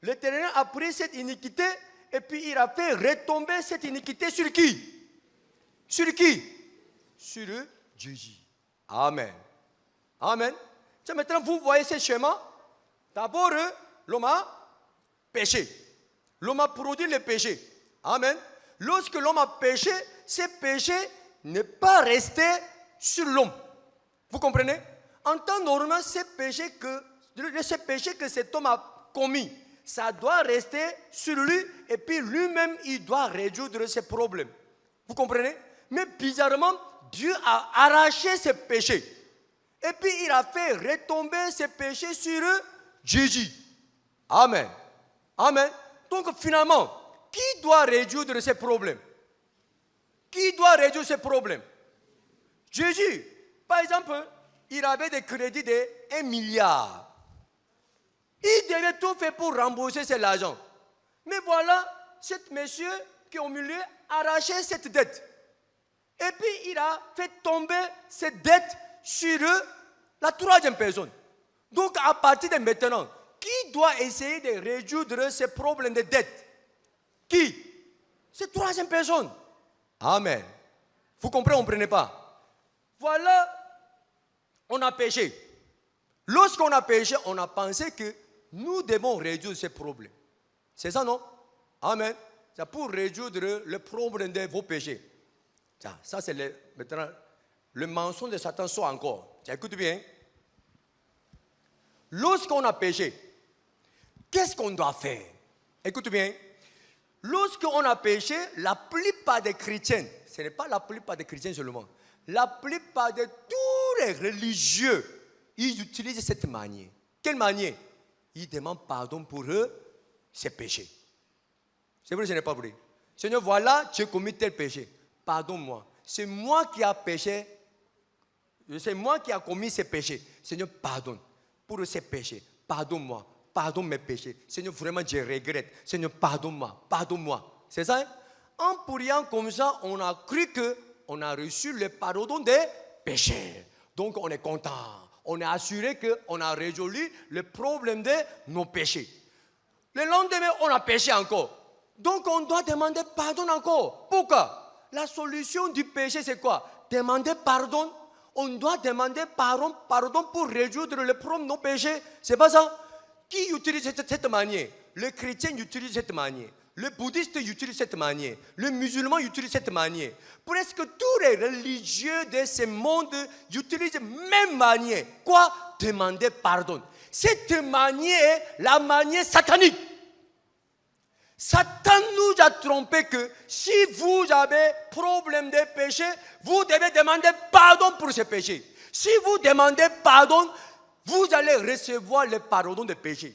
L'Éternel a pris cette iniquité et puis il a fait retomber cette iniquité sur qui? Sur qui? Sur Jésus. Amen. Amen. Maintenant, vous voyez ce schéma. D'abord, l'homme a péché. L'homme a produit le péché. Amen. Lorsque l'homme a péché, ce péché n'est pas resté sur l'homme. Vous comprenez? En temps normal, ce péché que cet homme a commis, ça doit rester sur lui et puis lui-même, il doit résoudre ses problèmes. Vous comprenez? Mais bizarrement, Dieu a arraché ce péché. Et puis il a fait retomber ce péché sur Jésus. Amen. Amen. Donc finalement, qui doit résoudre ces problèmes? Qui doit résoudre ces problèmes? Jésus. Par exemple, il avait des crédits de 1 milliard. Il devait tout faire pour rembourser cet argent. Mais voilà, cet monsieur qui est au milieu a arraché cette dette. Et puis il a fait tomber cette dette sur la troisième personne. Donc à partir de maintenant, qui doit essayer de résoudre ces problèmes de dette? Qui? Cette troisième personne. Amen. Vous comprenez, on ne comprenez pas? Voilà, on a péché. Lorsqu'on a péché, on a pensé que nous devons résoudre ces problèmes. C'est ça, non? Amen. C'est pour résoudre le problème de vos péchés. Ça c'est maintenant le mensonge de Satan sort encore. Écoute bien. Lorsqu'on a péché, qu'est-ce qu'on doit faire? Écoute bien. Lorsqu'on a péché, la plupart des chrétiens, ce n'est pas la plupart des chrétiens seulement, la plupart de tous les religieux, ils utilisent cette manière. Quelle manière? Ils demandent pardon pour eux, ses péchés. C'est vrai, ce n'est pas vrai. Seigneur, voilà, tu as commis tel péché. Pardonne-moi. C'est moi qui ai péché. C'est moi qui ai commis ces péchés. Seigneur, pardonne pour ces péchés. Pardonne-moi. Pardonne mes péchés. Seigneur, vraiment, je regrette. Seigneur, pardonne-moi. Pardonne-moi. C'est ça? En priant comme ça, on a cru qu'on a reçu le pardon des péchés. Donc, on est content. On est assuré qu'on a résolu le problème de nos péchés. Le lendemain, on a péché encore. Donc, on doit demander pardon encore. Pourquoi? La solution du péché, c'est quoi? Demander pardon. On doit demander pardon pour résoudre le problème de nos péchés. C'est pas ça? Qui utilise cette manière? Le chrétien utilise cette manière. Le bouddhiste utilise cette manière. Le musulman utilise cette manière. Presque tous les religieux de ce monde utilisent la même manière. Quoi? Demander pardon. Cette manière est la manière satanique. Satan nous a trompé que si vous avez problème de péché, vous devez demander pardon pour ce péché. Si vous demandez pardon, vous allez recevoir le pardon des péchés.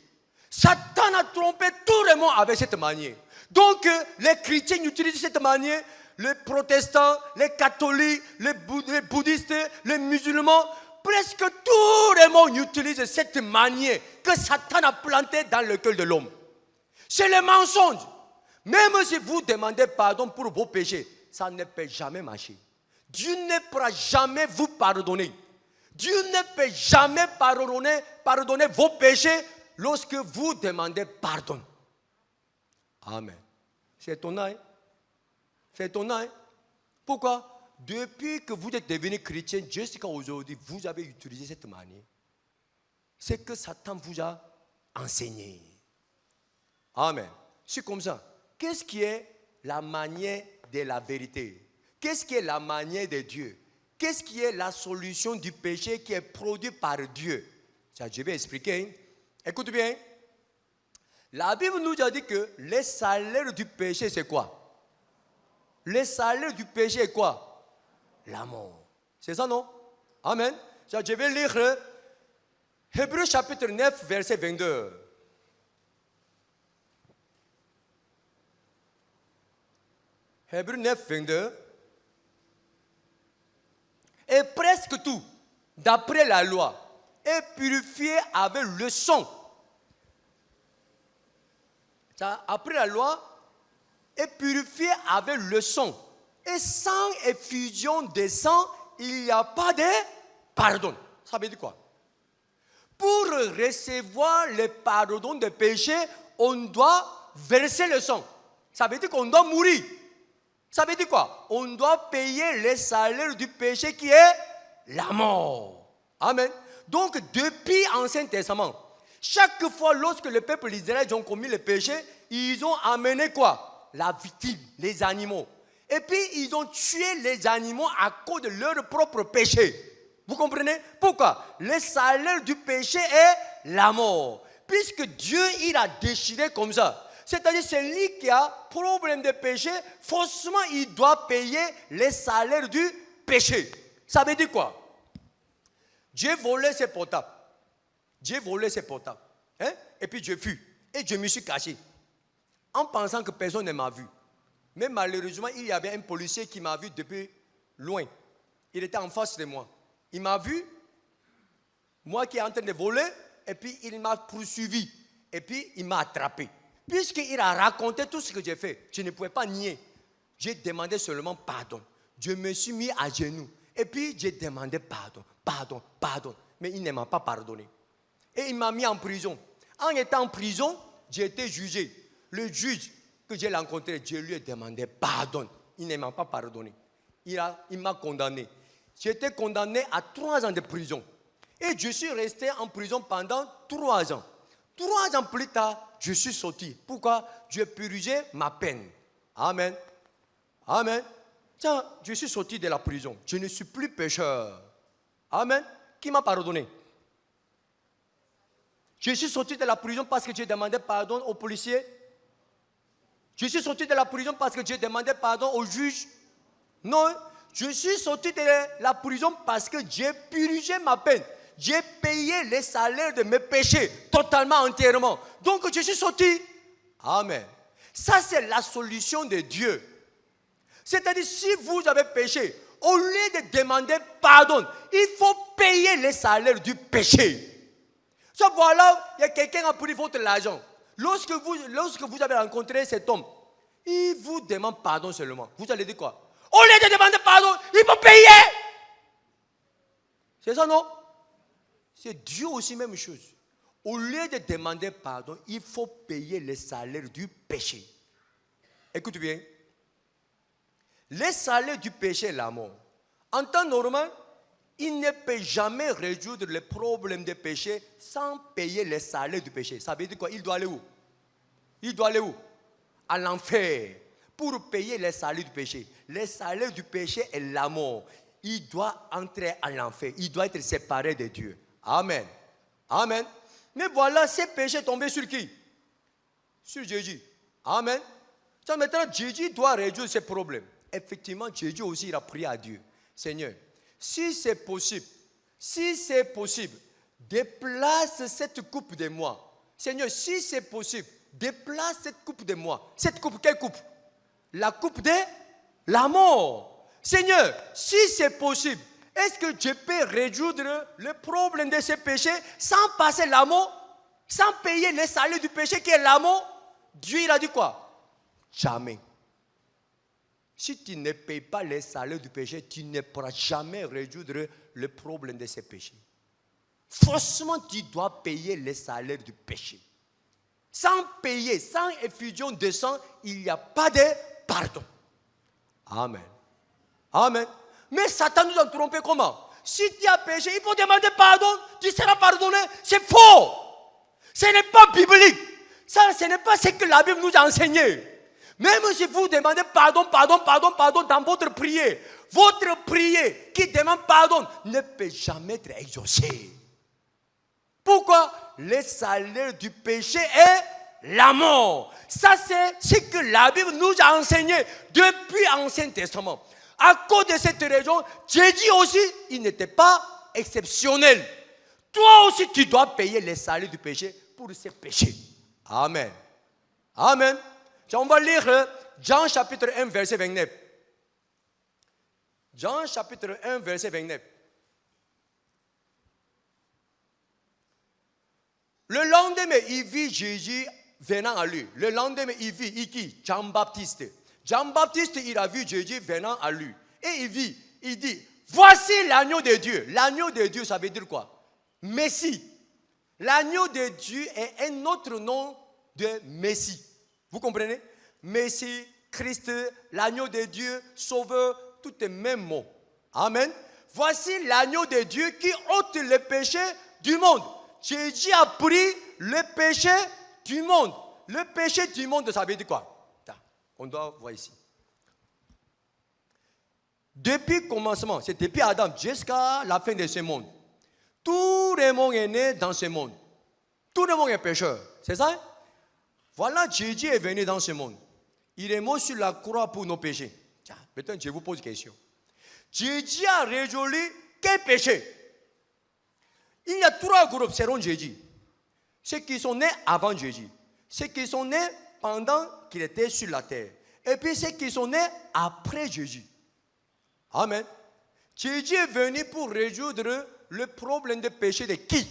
Satan a trompé tout le monde avec cette manière. Donc, les chrétiens utilisent cette manière, les protestants, les catholiques, les bouddhistes, les musulmans, presque tout le monde utilise cette manière que Satan a plantée dans le cœur de l'homme. C'est le mensonge. Même si vous demandez pardon pour vos péchés, ça ne peut jamais marcher. Dieu ne pourra jamais vous pardonner. Dieu ne peut jamais pardonner vos péchés lorsque vous demandez pardon. Amen. C'est étonnant. C'est étonnant. Pourquoi? Depuis que vous êtes devenu chrétien jusqu'à aujourd'hui, vous avez utilisé cette manière. C'est que Satan vous a enseigné. Amen. C'est comme ça. Qu'est-ce qui est la manière de la vérité? Qu'est-ce qui est la manière de Dieu? Qu'est-ce qui est la solution du péché qui est produit par Dieu? Ça, je vais expliquer. Écoute bien. La Bible nous a dit que le salaire du péché, c'est quoi? Le salaire du péché est quoi? La mort. C'est ça, non? Amen. Ça, je vais lire Hébreux chapitre 9, verset 22. Hébreux 9, 22. Et presque tout, d'après la loi, est purifié avec le sang. Après la loi, est purifié avec le sang. Et sans effusion de sang, il n'y a pas de pardon. Ça veut dire quoi? Pour recevoir le pardon des péchés, on doit verser le sang. Ça veut dire qu'on doit mourir. Ça veut dire quoi? On doit payer le salaire du péché qui est la mort. Amen. Donc, depuis l'Ancien Testament, chaque fois lorsque le peuple d'Israël ont commis le péché, ils ont amené quoi? La victime, les animaux. Et puis, ils ont tué les animaux à cause de leur propre péché. Vous comprenez? Pourquoi? Le salaire du péché est la mort. Puisque Dieu, il a déchiré comme ça. C'est-à-dire, celui qui a problème de péché, forcément, il doit payer les salaires du péché. Ça veut dire quoi? J'ai volé ses portables. J'ai volé ses portables. Hein? Et puis, je fus. Et je me suis caché. En pensant que personne ne m'a vu. Mais malheureusement, il y avait un policier qui m'a vu depuis loin. Il était en face de moi. Il m'a vu, moi qui est en train de voler, et puis il m'a poursuivi. Et puis, il m'a attrapé. Puisqu'il a raconté tout ce que j'ai fait, je ne pouvais pas nier. J'ai demandé seulement pardon. Je me suis mis à genoux. Et puis, j'ai demandé pardon. Mais il ne m'a pas pardonné. Et il m'a mis en prison. En étant en prison, j'ai été jugé. Le juge que j'ai rencontré, je lui ai demandé pardon. Il ne m'a pas pardonné. Il m'a condamné. J'ai été condamné à 3 ans de prison. Et je suis resté en prison pendant 3 ans. 3 ans plus tard, je suis sorti. Pourquoi? Dieu purgé ma peine. Amen. Amen. Tiens, je suis sorti de la prison. Je ne suis plus pécheur. Amen. Qui m'a pardonné? Je suis sorti de la prison parce que j'ai demandé pardon aux policiers. Je suis sorti de la prison parce que j'ai demandé pardon aux juges. Non, je suis sorti de la prison parce que j'ai purgé ma peine. J'ai payé les salaires de mes péchés totalement, entièrement. Donc je suis sorti. Amen. Ça, c'est la solution de Dieu. C'est-à-dire, si vous avez péché, au lieu de demander pardon, il faut payer les salaires du péché. Ça, voilà, il y a quelqu'un qui a pris votre argent. Lorsque vous avez rencontré cet homme, il vous demande pardon seulement. Vous allez dire quoi? Au lieu de demander pardon, il faut payer. C'est ça, non? C'est Dieu aussi, même chose. Au lieu de demander pardon, il faut payer les salaires du péché. Écoute bien. Les salaires du péché est la mort. En temps normal, il ne peut jamais résoudre les problèmes de péché sans payer les salaires du péché. Ça veut dire quoi? Il doit aller où? Il doit aller où? À l'enfer. Pour payer les salaires du péché. Les salaires du péché est la mort. Il doit entrer à l'enfer. Il doit être séparé de Dieu. Amen. Amen. Mais voilà, ces péchés tombés sur qui? Sur Jésus. Amen. Ça, maintenant, Jésus doit résoudre ces problèmes. Effectivement, Jésus aussi, il a prié à Dieu. Seigneur, si c'est possible, déplace cette coupe de moi. Seigneur, si c'est possible, déplace cette coupe de moi. Cette coupe, quelle coupe? La coupe de la mort. Seigneur, si c'est possible, est-ce que je peux résoudre le problème de ces péchés sans passer la mort, sans payer les salaires du péché qui est la mort? Dieu, il a dit quoi? Jamais. Si tu ne payes pas les salaires du péché, tu ne pourras jamais résoudre le problème de ces péchés. Forcément, tu dois payer les salaires du péché. Sans payer, sans effusion de sang, il n'y a pas de pardon. Amen. Amen. Mais Satan nous a trompés comment? Si tu as péché, il faut demander pardon, tu seras pardonné. C'est faux. Ce n'est pas biblique. Ça, ce n'est pas ce que la Bible nous a enseigné. Même si vous demandez pardon dans votre prière qui demande pardon ne peut jamais être exaucé. Pourquoi? Le salaire du péché est la mort. Ça, c'est ce que la Bible nous a enseigné depuis l'Ancien Testament. À cause de cette raison, Jésus aussi, il n'était pas exceptionnel. Toi aussi, tu dois payer les salaires du péché pour ces péchés. Amen. Amen. On va lire Jean chapitre 1, verset 29. Jean chapitre 1, verset 29. Le lendemain, il vit Jésus venant à lui. Le lendemain, il vit qui? Jean-Baptiste. Jean-Baptiste, il a vu Jésus venant à lui. Et il dit, voici l'agneau de Dieu. L'agneau de Dieu, ça veut dire quoi? Messie. L'agneau de Dieu est un autre nom de Messie. Vous comprenez? Messie, Christ, l'agneau de Dieu, sauveur, tout est même mot. Amen. Voici l'agneau de Dieu qui ôte le péché du monde. Jésus a pris le péché du monde. Le péché du monde, ça veut dire quoi? On doit voir ici. Depuis le commencement, c'est depuis Adam jusqu'à la fin de ce monde. Tout le monde est né dans ce monde. Tout le monde est pécheur. C'est ça? Voilà, Jésus est venu dans ce monde. Il est mort sur la croix pour nos péchés. Tiens, maintenant, je vous pose une question. Jésus a résolu quel péché? Il y a trois groupes selon Jésus. Ceux qui sont nés avant Jésus. Ceux qui sont nés pendant qu'il était sur la terre. Et puis ceux qui sont nés après Jésus. Amen. Jésus est venu pour résoudre le problème de péché de qui?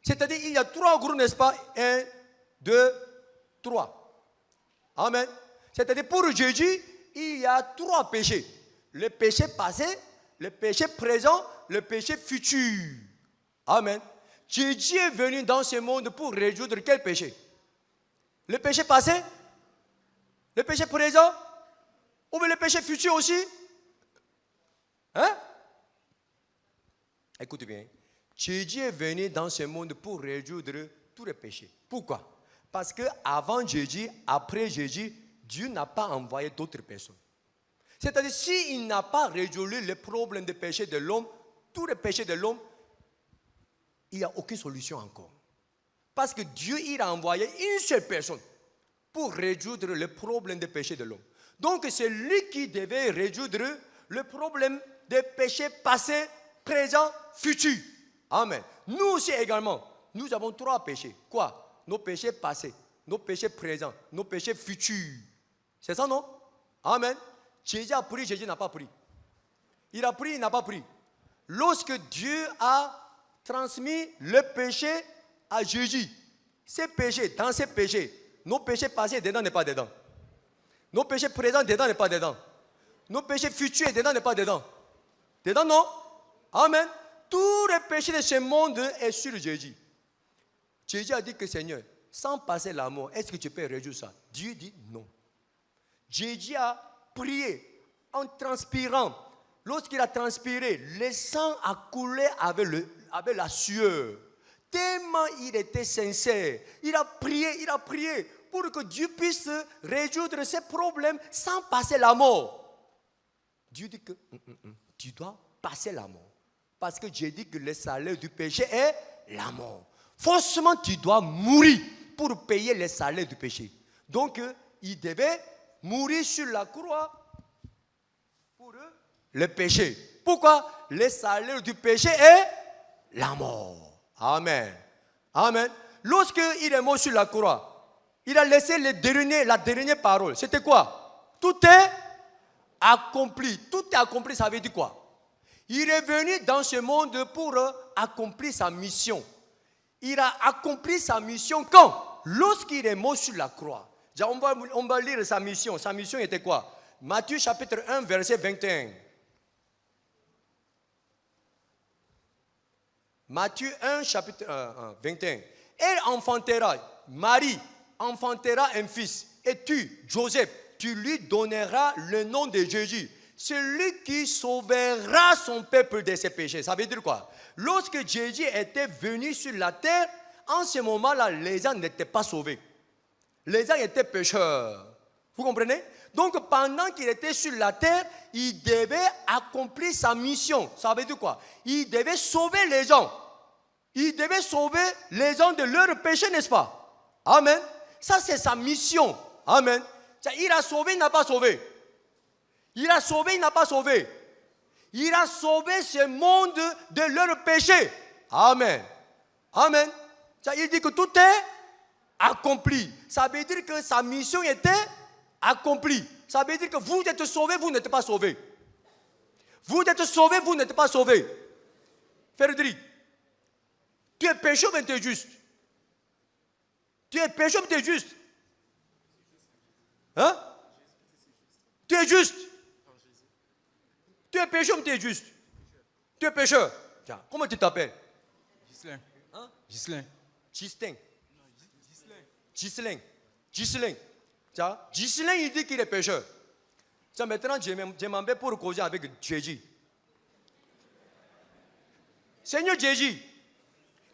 C'est-à-dire, il y a trois groupes, n'est-ce pas? 1, 2, 3. Amen. C'est-à-dire, pour Jésus, il y a trois péchés. Le péché passé, le péché présent, le péché futur. Amen. Jésus est venu dans ce monde pour résoudre quel péché? Le péché passé? Le péché présent? Ou bien le péché futur aussi? Hein? Écoute bien. Jésus est venu dans ce monde pour résoudre tous les péchés. Pourquoi? Parce qu'avant Jésus, après Jésus, Dieu n'a pas envoyé d'autres personnes. C'est-à-dire, s'il n'a pas résolu les problèmes des péchés de l'homme, tous les péchés de l'homme, il n'y a aucune solution encore. Parce que Dieu, il a envoyé une seule personne pour résoudre les problèmes des péchés de l'homme. Donc, c'est lui qui devait résoudre le problème des péchés passés, présents, futurs. Amen. Nous aussi également, nous avons 3 péchés. Quoi? Nos péchés passés, nos péchés présents, nos péchés futurs. C'est ça, non? Amen. Jésus a pris, Jésus n'a pas pris. Il a pris, il n'a pas pris. Lorsque Dieu a transmis le péché à Jésus, ces péchés, dans ces péchés, nos péchés passés, dedans n'est pas dedans. Nos péchés présents, dedans n'est pas dedans. Nos péchés futurs, dedans n'est pas dedans. Dedans, non? Amen. Tous les péchés de ce monde est sur Jésus. Jésus a dit que Seigneur, sans passer la mort, est-ce que tu peux résoudre ça? Dieu dit non. Jésus a prié en transpirant. Lorsqu'il a transpiré, le sang a coulé avec la sueur. Tellement il était sincère. Il a prié pour que Dieu puisse résoudre ses problèmes sans passer la mort. Dieu dit que tu dois passer la mort. Parce que Dieu dit que le salaire du péché est la mort. Forcément, tu dois mourir pour payer le salaire du péché. Donc, il devait mourir sur la croix pour le péché. Pourquoi? Le salaire du péché est la mort. Amen. Amen. Lorsqu'il est mort sur la croix, il a laissé la dernière parole. C'était quoi? Tout est accompli. Tout est accompli, ça veut dire quoi? Il est venu dans ce monde pour accomplir sa mission. Il a accompli sa mission quand? Lorsqu'il est mort sur la croix. On va lire sa mission. Sa mission était quoi? Matthieu chapitre 1, verset 21. Matthieu 1, chapitre 21. Elle enfantera, Marie enfantera un fils. Et tu, Joseph, tu lui donneras le nom de Jésus. Celui qui sauvera son peuple de ses péchés. Ça veut dire quoi? Lorsque Jésus était venu sur la terre, en ce moment-là, les gens n'étaient pas sauvés. Les gens étaient pécheurs. Vous comprenez? Donc, pendant qu'il était sur la terre, il devait accomplir sa mission. Ça veut dire quoi? Il devait sauver les gens. Il devait sauver les gens de leurs péchés, n'est-ce pas? Amen. Ça, c'est sa mission. Amen. Il a sauvé, il n'a pas sauvé. Il a sauvé, il n'a pas sauvé. Il a sauvé ce monde de leurs péchés. Amen. Amen. Il dit que tout est accompli. Ça veut dire que sa mission était accomplie. Ça veut dire que vous êtes sauvés, vous n'êtes pas sauvés. Vous êtes sauvés, vous n'êtes pas sauvés. Frédéric, tu es pécheur, mais tu es juste. Tu es pécheur, mais tu es juste. Hein? Tu es juste. Tu es pécheur, mais tu es juste. Tu es pécheur. Tiens, comment tu t'appelles? Ghislain. Hein? Ghislain. Ghislain. Ghislain. Ghislain. Ghislain, il dit qu'il est pécheur. Maintenant, je m'en vais pour causer avec Jésus. Seigneur Jésus,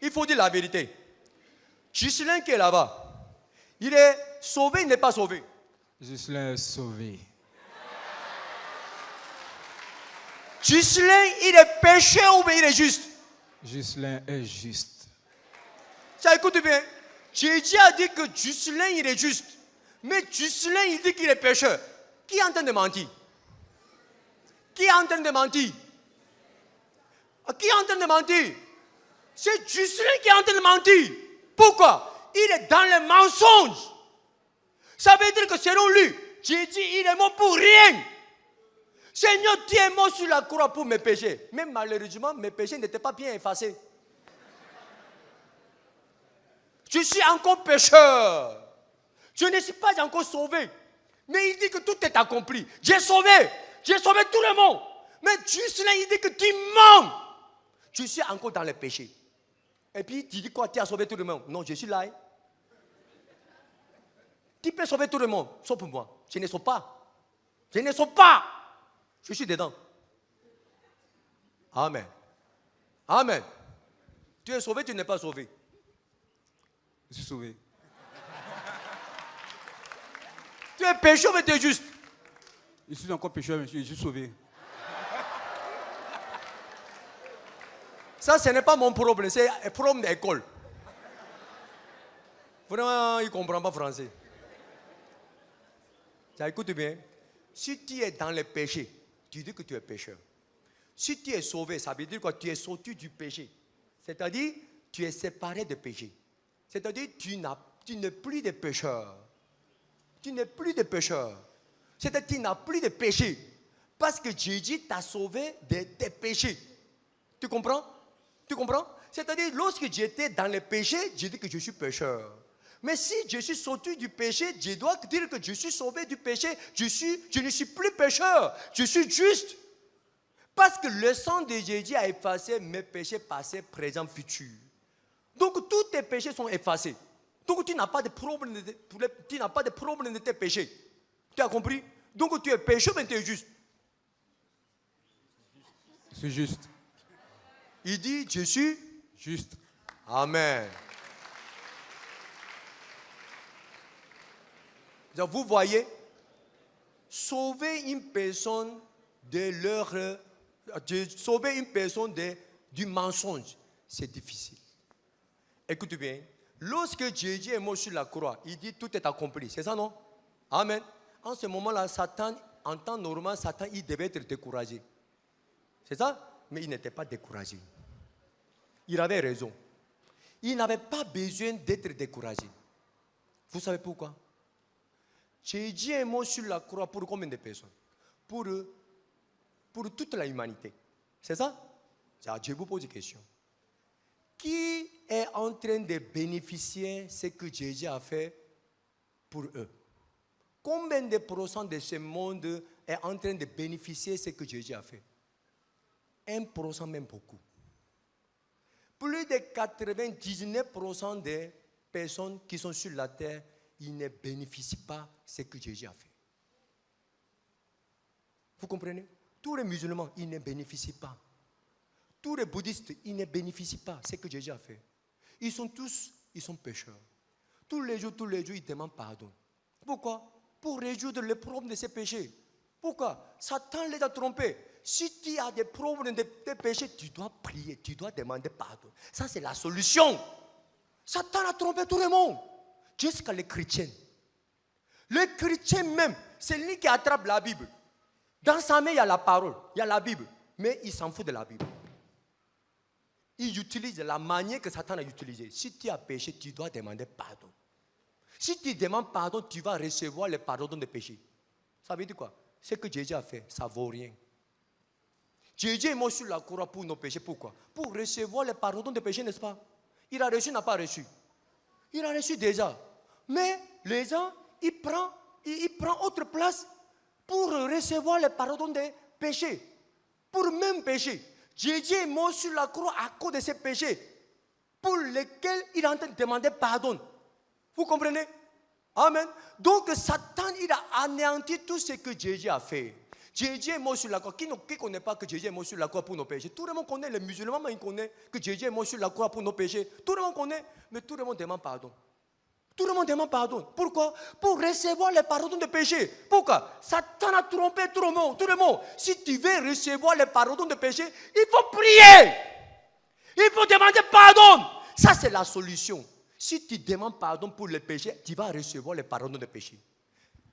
il faut dire la vérité. Ghislain qui est là-bas, il est sauvé, il n'est pas sauvé. Ghislain est sauvé. Ghislain, il est pécheur ou bien il est juste? Ghislain est juste. Ça, écoute bien. Jésus a dit que Ghislain, il est juste. Mais Ghislain, il dit qu'il est pécheur. Qui est en train de mentir? Qui est en train de mentir? Qui est en train de mentir? C'est Ghislain qui est en train de mentir. Pourquoi? Il est dans le mensonge. Ça veut dire que selon lui, Jésus, il est mort pour rien. Seigneur, tu es mort sur la croix pour mes péchés. Mais malheureusement, mes péchés n'étaient pas bien effacés. Je suis encore pécheur. Je ne suis pas encore sauvé. Mais il dit que tout est accompli. J'ai sauvé tout le monde. Mais Ghislain, il dit que tu mens. Je suis encore dans le péché. Et puis, tu dis quoi? Tu as sauvé tout le monde? Non, je suis là. Tu peux sauver tout le monde, sauf pour moi. Je ne sauve pas. Je ne sauve pas. Je suis dedans. Amen. Amen. Tu es sauvé, tu n'es pas sauvé. Je suis sauvé. Tu es pécheur, mais tu es juste. Je suis encore pécheur, monsieur. Je suis sauvé. Ça, ce n'est pas mon problème, c'est un problème d'école. Vraiment, il ne comprend pas français. Ça, écoute bien. Si tu es dans le péché, tu dis que tu es pécheur. Si tu es sauvé, ça veut dire que tu es sorti du péché. C'est-à-dire, tu es séparé de péché. C'est-à-dire, tu n'es plus de pécheur. Tu n'es plus de pécheur. C'est-à-dire, tu n'as plus de péché. Parce que Jésus t'a sauvé de tes péchés. Tu comprends? Tu comprends? C'est-à-dire, lorsque j'étais dans le péché, je dis que je suis pécheur. Mais si je suis sorti du péché, je dois dire que je suis sauvé du péché. Je ne suis plus pécheur. Je suis juste. Parce que le sang de Jésus a effacé mes péchés passés, présents, futurs. Donc, tous tes péchés sont effacés. Donc, tu n'as pas de problème de tes péchés. Tu as compris? Donc, tu es pécheur, mais tu es juste. Je suis juste. Il dit, je suis Juste. Amen. Donc, vous voyez, sauver une personne du mensonge, c'est difficile. Écoutez bien, lorsque Jésus est mort sur la croix, il dit tout est accompli. C'est ça, non? Amen. En ce moment-là, Satan, en temps normal, Satan, il devait être découragé. C'est ça? Mais il n'était pas découragé. Il avait raison. Il n'avait pas besoin d'être découragé. Vous savez pourquoi? Jésus est mort sur la croix pour combien de personnes? Pour toute la humanité. C'est ça? Je vous pose une question. Qui est en train de bénéficier de ce que Jésus a fait pour eux? Combien de pourcents de ce monde est en train de bénéficier de ce que Jésus a fait? 1%, même beaucoup. Plus de 99% des personnes qui sont sur la terre, ils ne bénéficient pas de ce que Jésus a fait. Vous comprenez? Tous les musulmans, ils ne bénéficient pas. Tous les bouddhistes, ils ne bénéficient pas de ce que Jésus a fait. Ils sont pécheurs. Tous les jours, ils demandent pardon. Pourquoi? Pour résoudre les problèmes de ces péchés. Pourquoi? Satan les a trompés. Si tu as des problèmes de péché, tu dois prier, tu dois demander pardon. Ça, c'est la solution. Satan a trompé tout le monde, jusqu'à les chrétiens. Les chrétiens même, c'est lui qui attrape la Bible. Dans sa main, il y a la parole, il y a la Bible, mais il s'en fout de la Bible. Il utilise la manière que Satan a utilisée. Si tu as péché, tu dois demander pardon. Si tu demandes pardon, tu vas recevoir le pardon de péché. Ça veut dire quoi? Ce que Jésus a fait, ça ne vaut rien. Jésus est mort sur la croix pour nos péchés. Pourquoi? Pour recevoir le pardon des péchés, n'est-ce pas? Il a reçu, n'a pas reçu. Il a reçu déjà. Mais les gens, il prend autre place pour recevoir le pardon des péchés. Pour le même péché. Jésus est mort sur la croix à cause de ces péchés pour lesquels il est en train de demander pardon. Vous comprenez? Amen. Donc Satan, il a anéanti tout ce que Jésus a fait. Jésus est mort sur la croix. Qui ne connaît pas que Jésus est mort sur la croix pour nos péchés? Tout le monde connaît, les musulmans, mais ils connaissent que Jésus est mort sur la croix pour nos péchés. Tout le monde connaît, mais tout le monde demande pardon. Tout le monde demande pardon. Pourquoi? Pour recevoir le pardon des péchés. Pourquoi? Satan a trompé tout le monde. Tout le monde. Si tu veux recevoir le pardon des péchés, il faut prier. Il faut demander pardon. Ça, c'est la solution. Si tu demandes pardon pour les péchés, tu vas recevoir le pardon des péchés.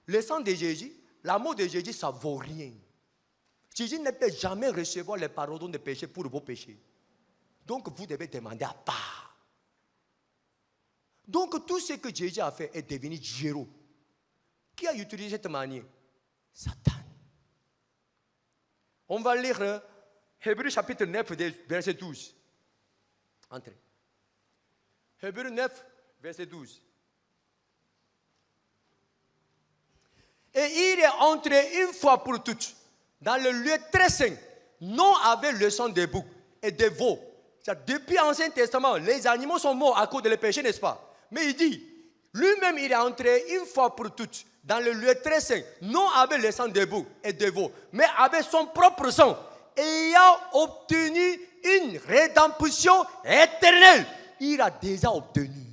Le sang de Jésus, l'amour de Jésus, ça ne vaut rien. Jésus ne peut jamais recevoir le pardon des péchés pour vos péchés. Donc, vous devez demander à part. Donc, tout ce que Jésus a fait est devenu zéro. Qui a utilisé cette manière? Satan. On va lire Hébreux chapitre 9, verset 12. Entrez. Hébreux 9, verset 12. Et il est entré une fois pour toutes dans le lieu très saint, non avec le sang des boucs et des veaux. Depuis l'Ancien Testament, les animaux sont morts à cause de les péchés, n'est-ce pas? Mais il dit, lui-même il est entré une fois pour toutes dans le lieu très saint, non avec le sang des boucs et des veaux, mais avec son propre sang, ayant obtenu une rédemption éternelle. Il a déjà obtenu.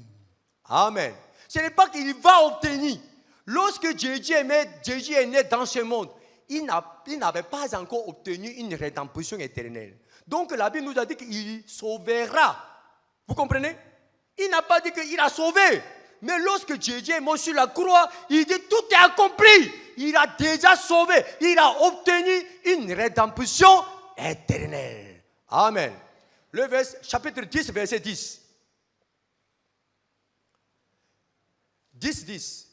Amen. Ce n'est pas qu'il va obtenir. Lorsque Jésus est né dans ce monde, il n'avait pas encore obtenu une rédemption éternelle. Donc la Bible nous a dit qu'il sauvera. Vous comprenez? Il n'a pas dit qu'il a sauvé. Mais lorsque Jésus est mort sur la croix, il dit tout est accompli. Il a déjà sauvé. Il a obtenu une rédemption éternelle. Amen. Le chapitre 10, verset 10. 10.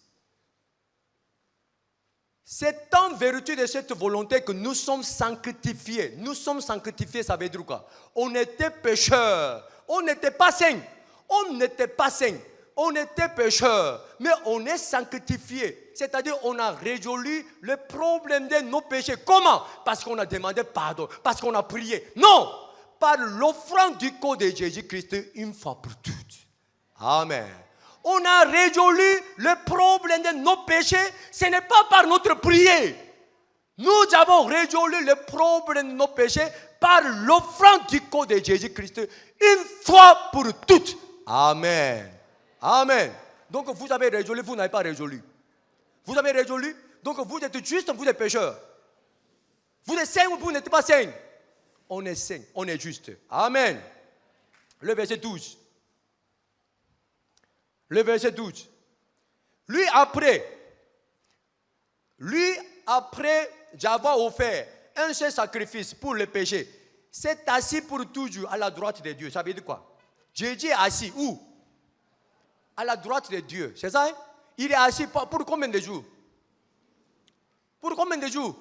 C'est en vertu de cette volonté que nous sommes sanctifiés. Nous sommes sanctifiés, ça veut dire quoi? On était pécheurs. On n'était pas saints. On n'était pas saints. On était pécheurs. Mais on est sanctifiés. C'est-à-dire on a résolu le problème de nos péchés. Comment? Parce qu'on a demandé pardon. Parce qu'on a prié. Non! Par l'offrande du corps de Jésus-Christ une fois pour toutes. Amen. On a résolu le problème de nos péchés. Ce n'est pas par notre prière. Nous avons résolu le problème de nos péchés par l'offrande du corps de Jésus-Christ une fois pour toutes. Amen. Amen. Donc vous avez résolu, vous n'avez pas résolu. Vous avez résolu, donc vous êtes juste, vous êtes pécheur. Vous êtes saint ou vous n'êtes pas saint. On est saint, on est juste. Amen. Le verset 12. Le verset 12. Lui après d'avoir offert un seul sacrifice pour le péché, s'est assis pour toujours à la droite de Dieu. Ça veut dire quoi? Jésus est assis où? À la droite de Dieu. C'est ça? Hein? Il est assis pour combien de jours? Pour combien de jours?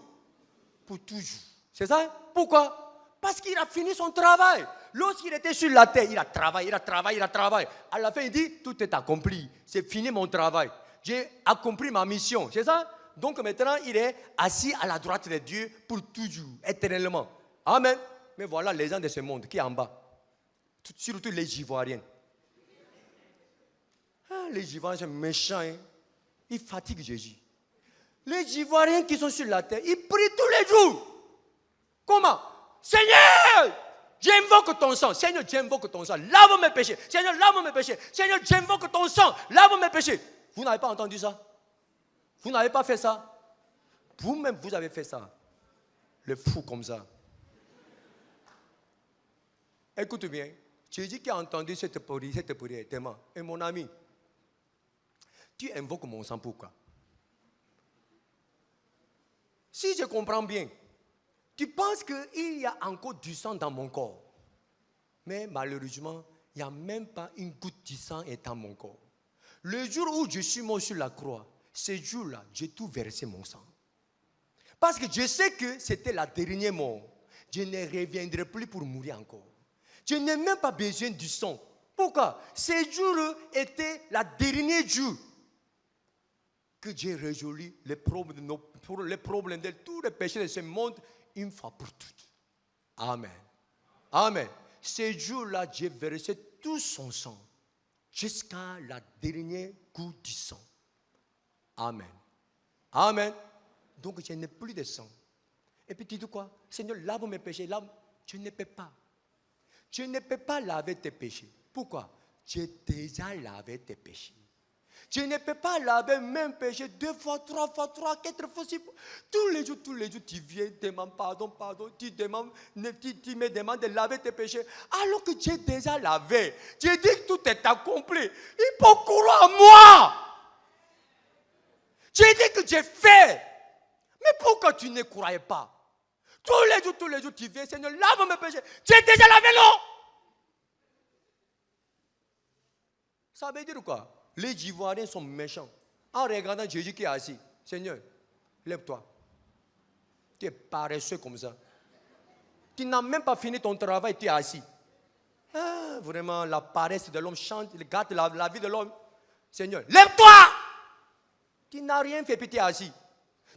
Pour toujours. C'est ça? Hein? Pourquoi? Parce qu'il a fini son travail. Lorsqu'il était sur la terre, il a travaillé. À la fin, il dit, tout est accompli. C'est fini mon travail. J'ai accompli ma mission. C'est ça? Donc maintenant, il est assis à la droite de Dieu pour toujours, éternellement. Amen. Mais voilà les gens de ce monde qui est en bas. Surtout les Ivoiriens. Ah, les Ivoiriens sont méchants. Hein? Ils fatiguent Jésus. Les Ivoiriens qui sont sur la terre, ils prient tous les jours. Comment? Seigneur, j'invoque ton sang. Seigneur, j'invoque ton sang. Lave mes péchés. Seigneur, lave mes péchés. Seigneur, j'invoque ton sang. Lave mes péchés. Vous n'avez pas entendu ça? Vous n'avez pas fait ça? Vous-même, vous avez fait ça. Le fou comme ça. Écoute bien. Jésus qui a entendu cette prière, tellement. Et mon ami, tu invoques mon sang pourquoi? Si je comprends bien, tu penses qu'il y a encore du sang dans mon corps. Mais malheureusement, il n'y a même pas une goutte de sang dans mon corps. Le jour où je suis mort sur la croix, ce jour-là, j'ai tout versé mon sang. Parce que je sais que c'était la dernière mort. Je ne reviendrai plus pour mourir encore. Je n'ai même pas besoin du sang. Pourquoi? Ce jour était la dernière jour que j'ai résolu les problèmes de tous les péchés de ce monde une fois pour toutes. Amen. Amen. Ce jour-là, j'ai versé tout son sang jusqu'à la dernière goutte du sang. Amen. Amen. Donc, je n'ai plus de sang. Et puis, tu dis quoi? Seigneur, lave mes péchés. Lave. Je ne peux pas. Je ne peux pas laver tes péchés. Pourquoi? J'ai déjà lavé tes péchés. Je ne peux pas laver même péché 2 fois, 3 fois, 4 fois, 6 fois. Tous les jours, tu viens, demandes pardon, tu me demandes de laver tes péchés. Alors que j'ai déjà lavé. J'ai dit que tout est accompli. Il faut croire en moi. J'ai dit que j'ai fait. Mais pourquoi tu ne croyais pas? Tous les jours, tu viens, Seigneur, lave mes péchés. J'ai déjà lavé, non? Ça veut dire quoi? Les Ivoiriens sont méchants. En regardant Jésus qui est assis, Seigneur, lève-toi. Tu es paresseux comme ça. Tu n'as même pas fini ton travail, tu es assis. Ah, vraiment, la paresse de l'homme chante, gâte la vie de l'homme. Seigneur, lève-toi! Tu n'as rien fait, puis tu es assis.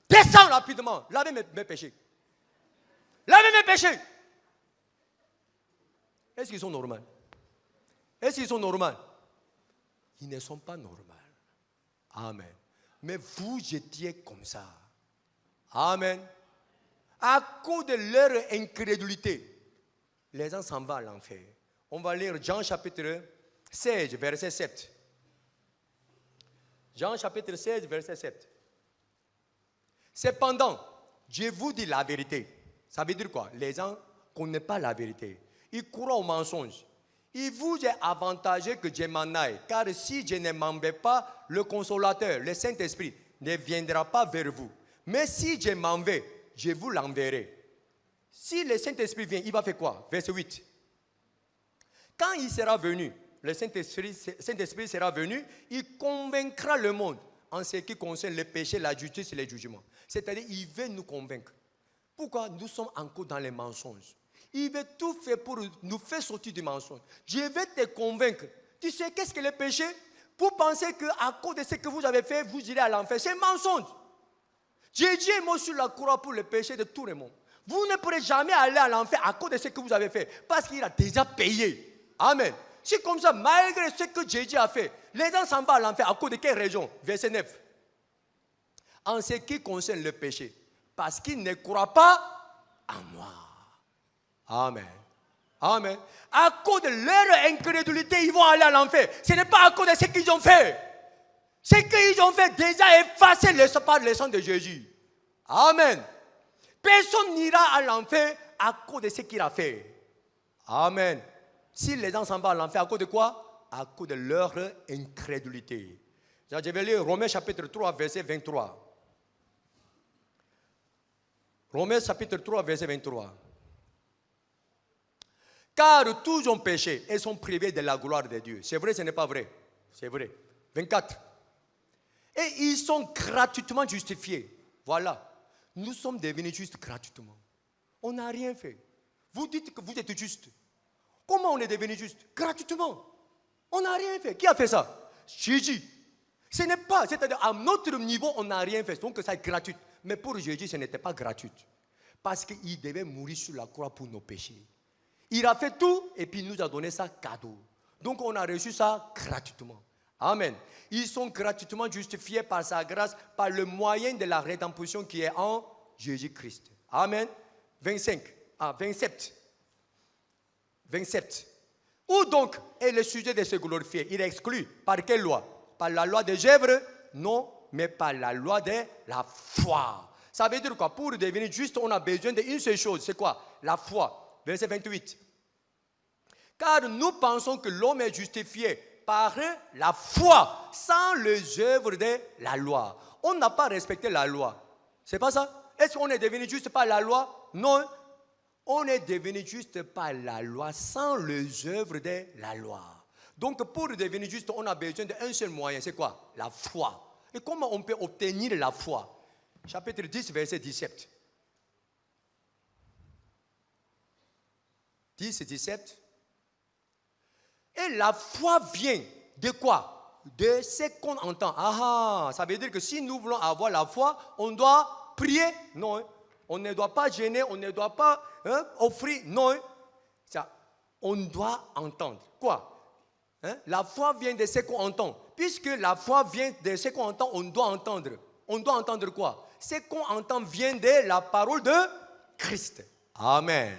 Descends rapidement, lavez mes péchés. Lavez mes péchés. Est-ce qu'ils sont normaux? Est-ce qu'ils sont normaux? Ils ne sont pas normaux. Amen. Mais vous étiez comme ça. Amen. À cause de leur incrédulité, les gens s'en vont à l'enfer. On va lire Jean chapitre 16, verset 7. Jean chapitre 16, verset 7. Cependant, Je vous dis la vérité. Ça veut dire quoi? Les gens ne connaissent pas la vérité. Ils croient au mensonge. Il vous est avantageux que je m'en aille, car si je ne m'en vais pas, le consolateur, le Saint-Esprit, ne viendra pas vers vous. Mais si je m'en vais, je vous l'enverrai. Si le Saint-Esprit vient, il va faire quoi? Verset 8. Quand il sera venu, le Saint-Esprit sera venu, il convaincra le monde en ce qui concerne le péché, la justice et le jugement. C'est-à-dire, il veut nous convaincre. Pourquoi nous sommes encore dans les mensonges? Il veut tout faire pour nous faire sortir du mensonge. Je vais te convaincre. Tu sais qu'est-ce que le péché? Pour penser qu'à cause de ce que vous avez fait, vous irez à l'enfer. C'est un mensonge. Jésus est mort sur la croix pour le péché de tout le monde. Vous ne pourrez jamais aller à l'enfer à cause de ce que vous avez fait, parce qu'il a déjà payé. Amen. C'est comme ça, malgré ce que Jésus a fait, les gens s'en vont à l'enfer à cause de quelle raison? Verset 9. En ce qui concerne le péché, parce qu'ils ne croient pas en moi. Amen. Amen. À cause de leur incrédulité, ils vont aller à l'enfer. Ce n'est pas à cause de ce qu'ils ont fait. Ce qu'ils ont fait déjà effacé par le sang de Jésus. Amen. Personne n'ira à l'enfer à cause de ce qu'il a fait. Amen. Si les gens s'en vont à l'enfer, à cause de quoi? À cause de leur incrédulité. Je vais lire Romains chapitre 3, verset 23. Romains chapitre 3, verset 23. Car tous ont péché et sont privés de la gloire de Dieu. C'est vrai, ce n'est pas vrai? C'est vrai. 24. Et ils sont gratuitement justifiés. Voilà. Nous sommes devenus justes gratuitement. On n'a rien fait. Vous dites que vous êtes juste. Comment on est devenu juste? Gratuitement. On n'a rien fait. Qui a fait ça? Jésus. Ce n'est pas, c'est-à-dire à notre niveau, on n'a rien fait. Donc ça est gratuit. Mais pour Jésus, ce n'était pas gratuit. Parce qu'il devait mourir sur la croix pour nos péchés. Il a fait tout et puis il nous a donné ça cadeau. Donc on a reçu ça gratuitement. Amen. Ils sont gratuitement justifiés par sa grâce, par le moyen de la rédemption qui est en Jésus-Christ. Amen. 27. 27. Où donc est le sujet de se glorifier? Il est exclu. Par quelle loi? Par la loi des œuvres? Non, mais par la loi de la foi. Ça veut dire quoi? Pour devenir juste, on a besoin d'une seule chose. C'est quoi? La foi. Verset 28. Car nous pensons que l'homme est justifié par la foi, sans les œuvres de la loi. On n'a pas respecté la loi. C'est pas ça? Est-ce qu'on est devenu juste par la loi? Non. On est devenu juste par la loi, sans les œuvres de la loi. Donc pour devenir juste, on a besoin d'un seul moyen. C'est quoi? La foi. Et comment on peut obtenir la foi? Chapitre 10, verset 17. 10 et 17. Et la foi vient de quoi? De ce qu'on entend. Ah, ça veut dire que si nous voulons avoir la foi, on doit prier? Non. On ne doit pas gêner, on ne doit pas offrir? Non. Ça, on doit entendre. Quoi? La foi vient de ce qu'on entend. Puisque la foi vient de ce qu'on entend, on doit entendre. On doit entendre quoi? Ce qu'on entend vient de la parole de Christ. Amen.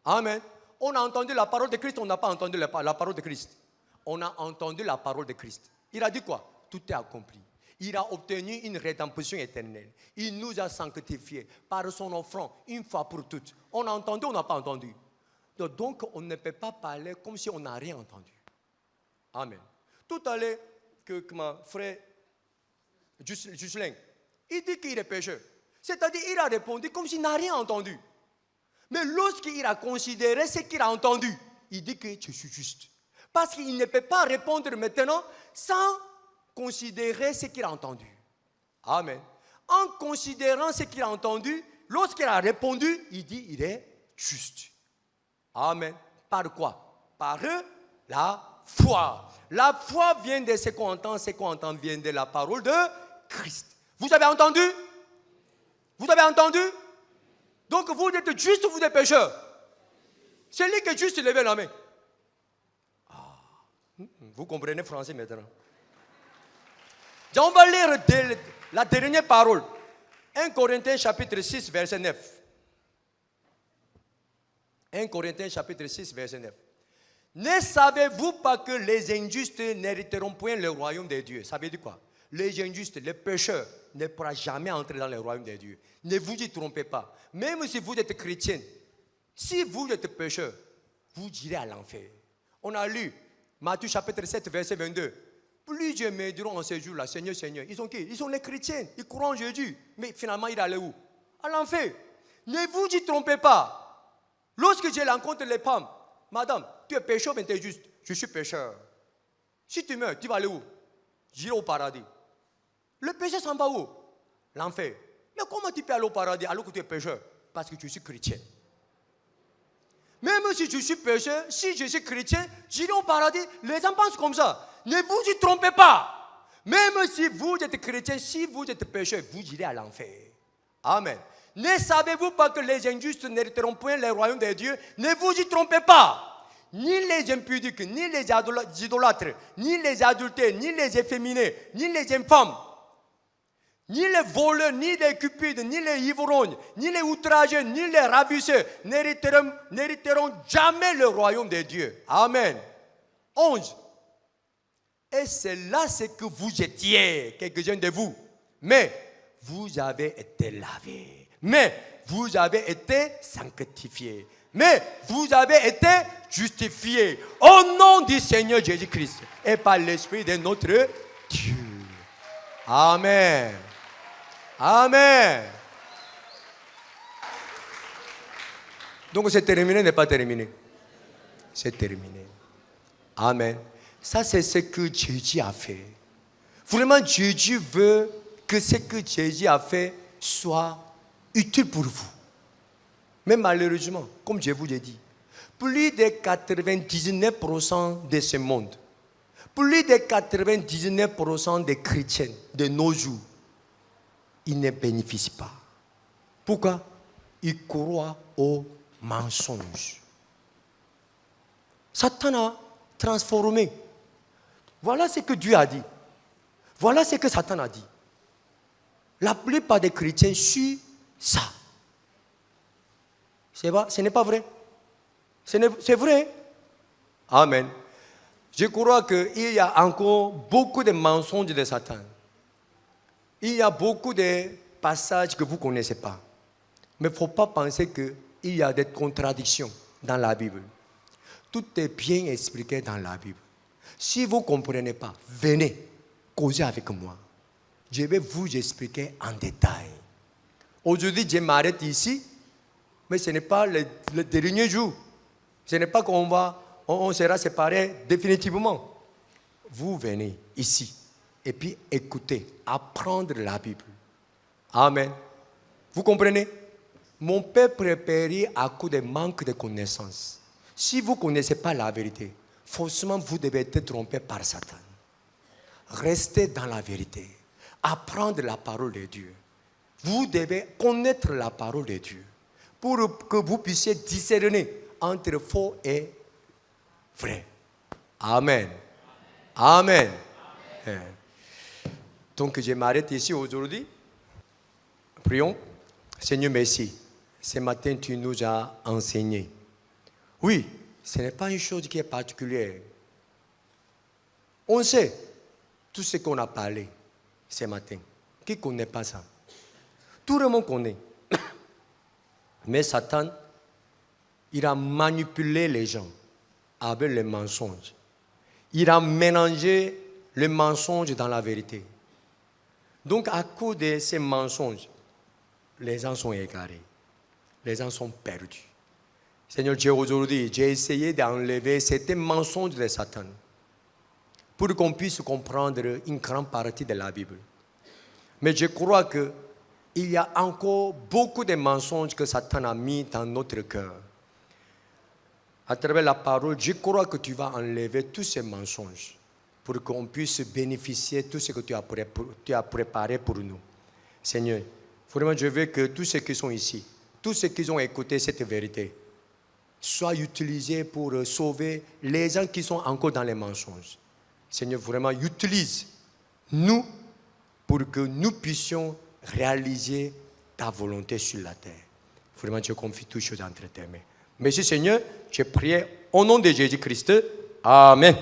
Amen. On a entendu la parole de Christ, on n'a pas entendu la parole de Christ. On a entendu la parole de Christ. Il a dit quoi? Tout est accompli. Il a obtenu une rédemption éternelle. Il nous a sanctifiés par son offrande, une fois pour toutes. On a entendu, on n'a pas entendu. Donc, on ne peut pas parler comme si on n'a rien entendu. Amen. Tout à l'heure, que mon frère Juscelin, il dit qu'il est pécheur. C'est-à-dire, il a répondu comme s'il n'a rien entendu. Mais lorsqu'il a considéré ce qu'il a entendu, il dit que je suis juste. Parce qu'il ne peut pas répondre maintenant sans considérer ce qu'il a entendu. Amen. En considérant ce qu'il a entendu, lorsqu'il a répondu, il dit il est juste. Amen. Par quoi? Par la foi. La foi vient de ce qu'on entend vient de la parole de Christ. Vous avez entendu? Vous avez entendu? Donc vous êtes juste ou vous êtes pécheur? Celui qui est juste, levez la main. Vous comprenez français maintenant? On va lire la dernière parole. 1 Corinthiens chapitre 6, verset 9. 1 Corinthiens chapitre 6, verset 9. Ne savez-vous pas que les injustes n'hériteront point le royaume de Dieu? Ça veut dire quoi? Les injustes, les pécheurs ne pourront jamais entrer dans le royaume de Dieu. Ne vous y trompez pas. Même si vous êtes chrétien, si vous êtes pécheur, vous irez à l'enfer. On a lu Matthieu chapitre 7, verset 22. Plusieurs me diront en ce jour-là, Seigneur, Seigneur. Ils sont qui? Ils sont les chrétiens. Ils croient en Jésus. Mais finalement, il est allé où? À l'enfer. Ne vous y trompez pas. Lorsque je rencontre les femmes, madame, tu es pécheur, mais tu es juste. Je suis pécheur. Si tu meurs, tu vas aller où? J'irai au paradis. Le péché s'en va où? L'enfer. Mais comment tu peux aller au paradis alors que tu es pécheur? Parce que tu suis chrétien. Même si je suis pécheur, si je suis chrétien, j'irai au paradis. Les gens pensent comme ça. Ne vous y trompez pas. Même si vous êtes chrétien, si vous êtes pécheur, vous irez à l'enfer. Amen. Ne savez-vous pas que les injustes n'hériteront point le royaume de Dieu? Ne vous y trompez pas. Ni les impudiques, ni les idolâtres, ni les adultères, ni les efféminés, ni les infâmes, ni les voleurs, ni les cupides, ni les ivrognes, ni les outrageux, ni les ravisseurs n'hériteront jamais le royaume de Dieu. Amen. 11. Et c'est là ce que vous étiez, quelques-uns de vous. Mais vous avez été lavés. Mais vous avez été sanctifiés. Mais vous avez été justifiés au nom du Seigneur Jésus-Christ et par l'Esprit de notre Dieu. Amen. Amen. Donc c'est terminé, n'est pas terminé? C'est terminé. Amen. Ça c'est ce que Jésus a fait. Vraiment Jésus veut que ce que Jésus a fait soit utile pour vous. Mais malheureusement, comme je vous l'ai dit, plus de 99% de ce monde, plus de 99% des chrétiens de nos jours, ils ne bénéficient pas. Pourquoi? Ils croient aux mensonges. Satan a transformé. Voilà ce que Dieu a dit. Voilà ce que Satan a dit. La plupart des chrétiens suivent ça. Ce n'est pas vrai. C'est vrai. Amen. Je crois qu'il y a encore beaucoup de mensonges de Satan. Il y a beaucoup de passages que vous ne connaissez pas. Mais il ne faut pas penser qu'il y a des contradictions dans la Bible. Tout est bien expliqué dans la Bible. Si vous ne comprenez pas, venez causer avec moi. Je vais vous expliquer en détail. Aujourd'hui, je m'arrête ici. Mais ce n'est pas le dernier jour. Ce n'est pas on sera séparés définitivement. Vous venez ici et puis écoutez, apprendre la Bible. Amen. Vous comprenez? Mon père préparait à cause de manque de connaissances. Si vous ne connaissez pas la vérité, forcément vous devez être trompé par Satan. Restez dans la vérité. Apprendre la parole de Dieu. Vous devez connaître la parole de Dieu, pour que vous puissiez discerner entre faux et vrai. Amen. Amen. Amen. Donc je m'arrête ici aujourd'hui. Prions. Seigneur, merci. Ce matin, tu nous as enseigné. Oui, ce n'est pas une chose qui est particulière. On sait tout ce qu'on a parlé ce matin. Qui ne connaît pas ça? Tout le monde connaît. Mais Satan, il a manipulé les gens avec les mensonges. Il a mélangé le mensonge dans la vérité. Donc, à cause de ces mensonges, les gens sont égarés. Les gens sont perdus. Seigneur Dieu, aujourd'hui, j'ai essayé d'enlever ces mensonges de Satan pour qu'on puisse comprendre une grande partie de la Bible. Mais je crois qu'il y a encore beaucoup de mensonges que Satan a mis dans notre cœur. À travers la parole, je crois que tu vas enlever tous ces mensonges pour qu'on puisse bénéficier de tout ce que tu as préparé pour nous. Seigneur, vraiment, je veux que tous ceux qui sont ici, tous ceux qui ont écouté cette vérité, soient utilisés pour sauver les gens qui sont encore dans les mensonges. Seigneur, vraiment, utilise-nous pour que nous puissions réaliser ta volonté sur la terre. Vraiment, je confie toutes choses entre tes mains. Merci Seigneur, je prie au nom de Jésus-Christ. Amen.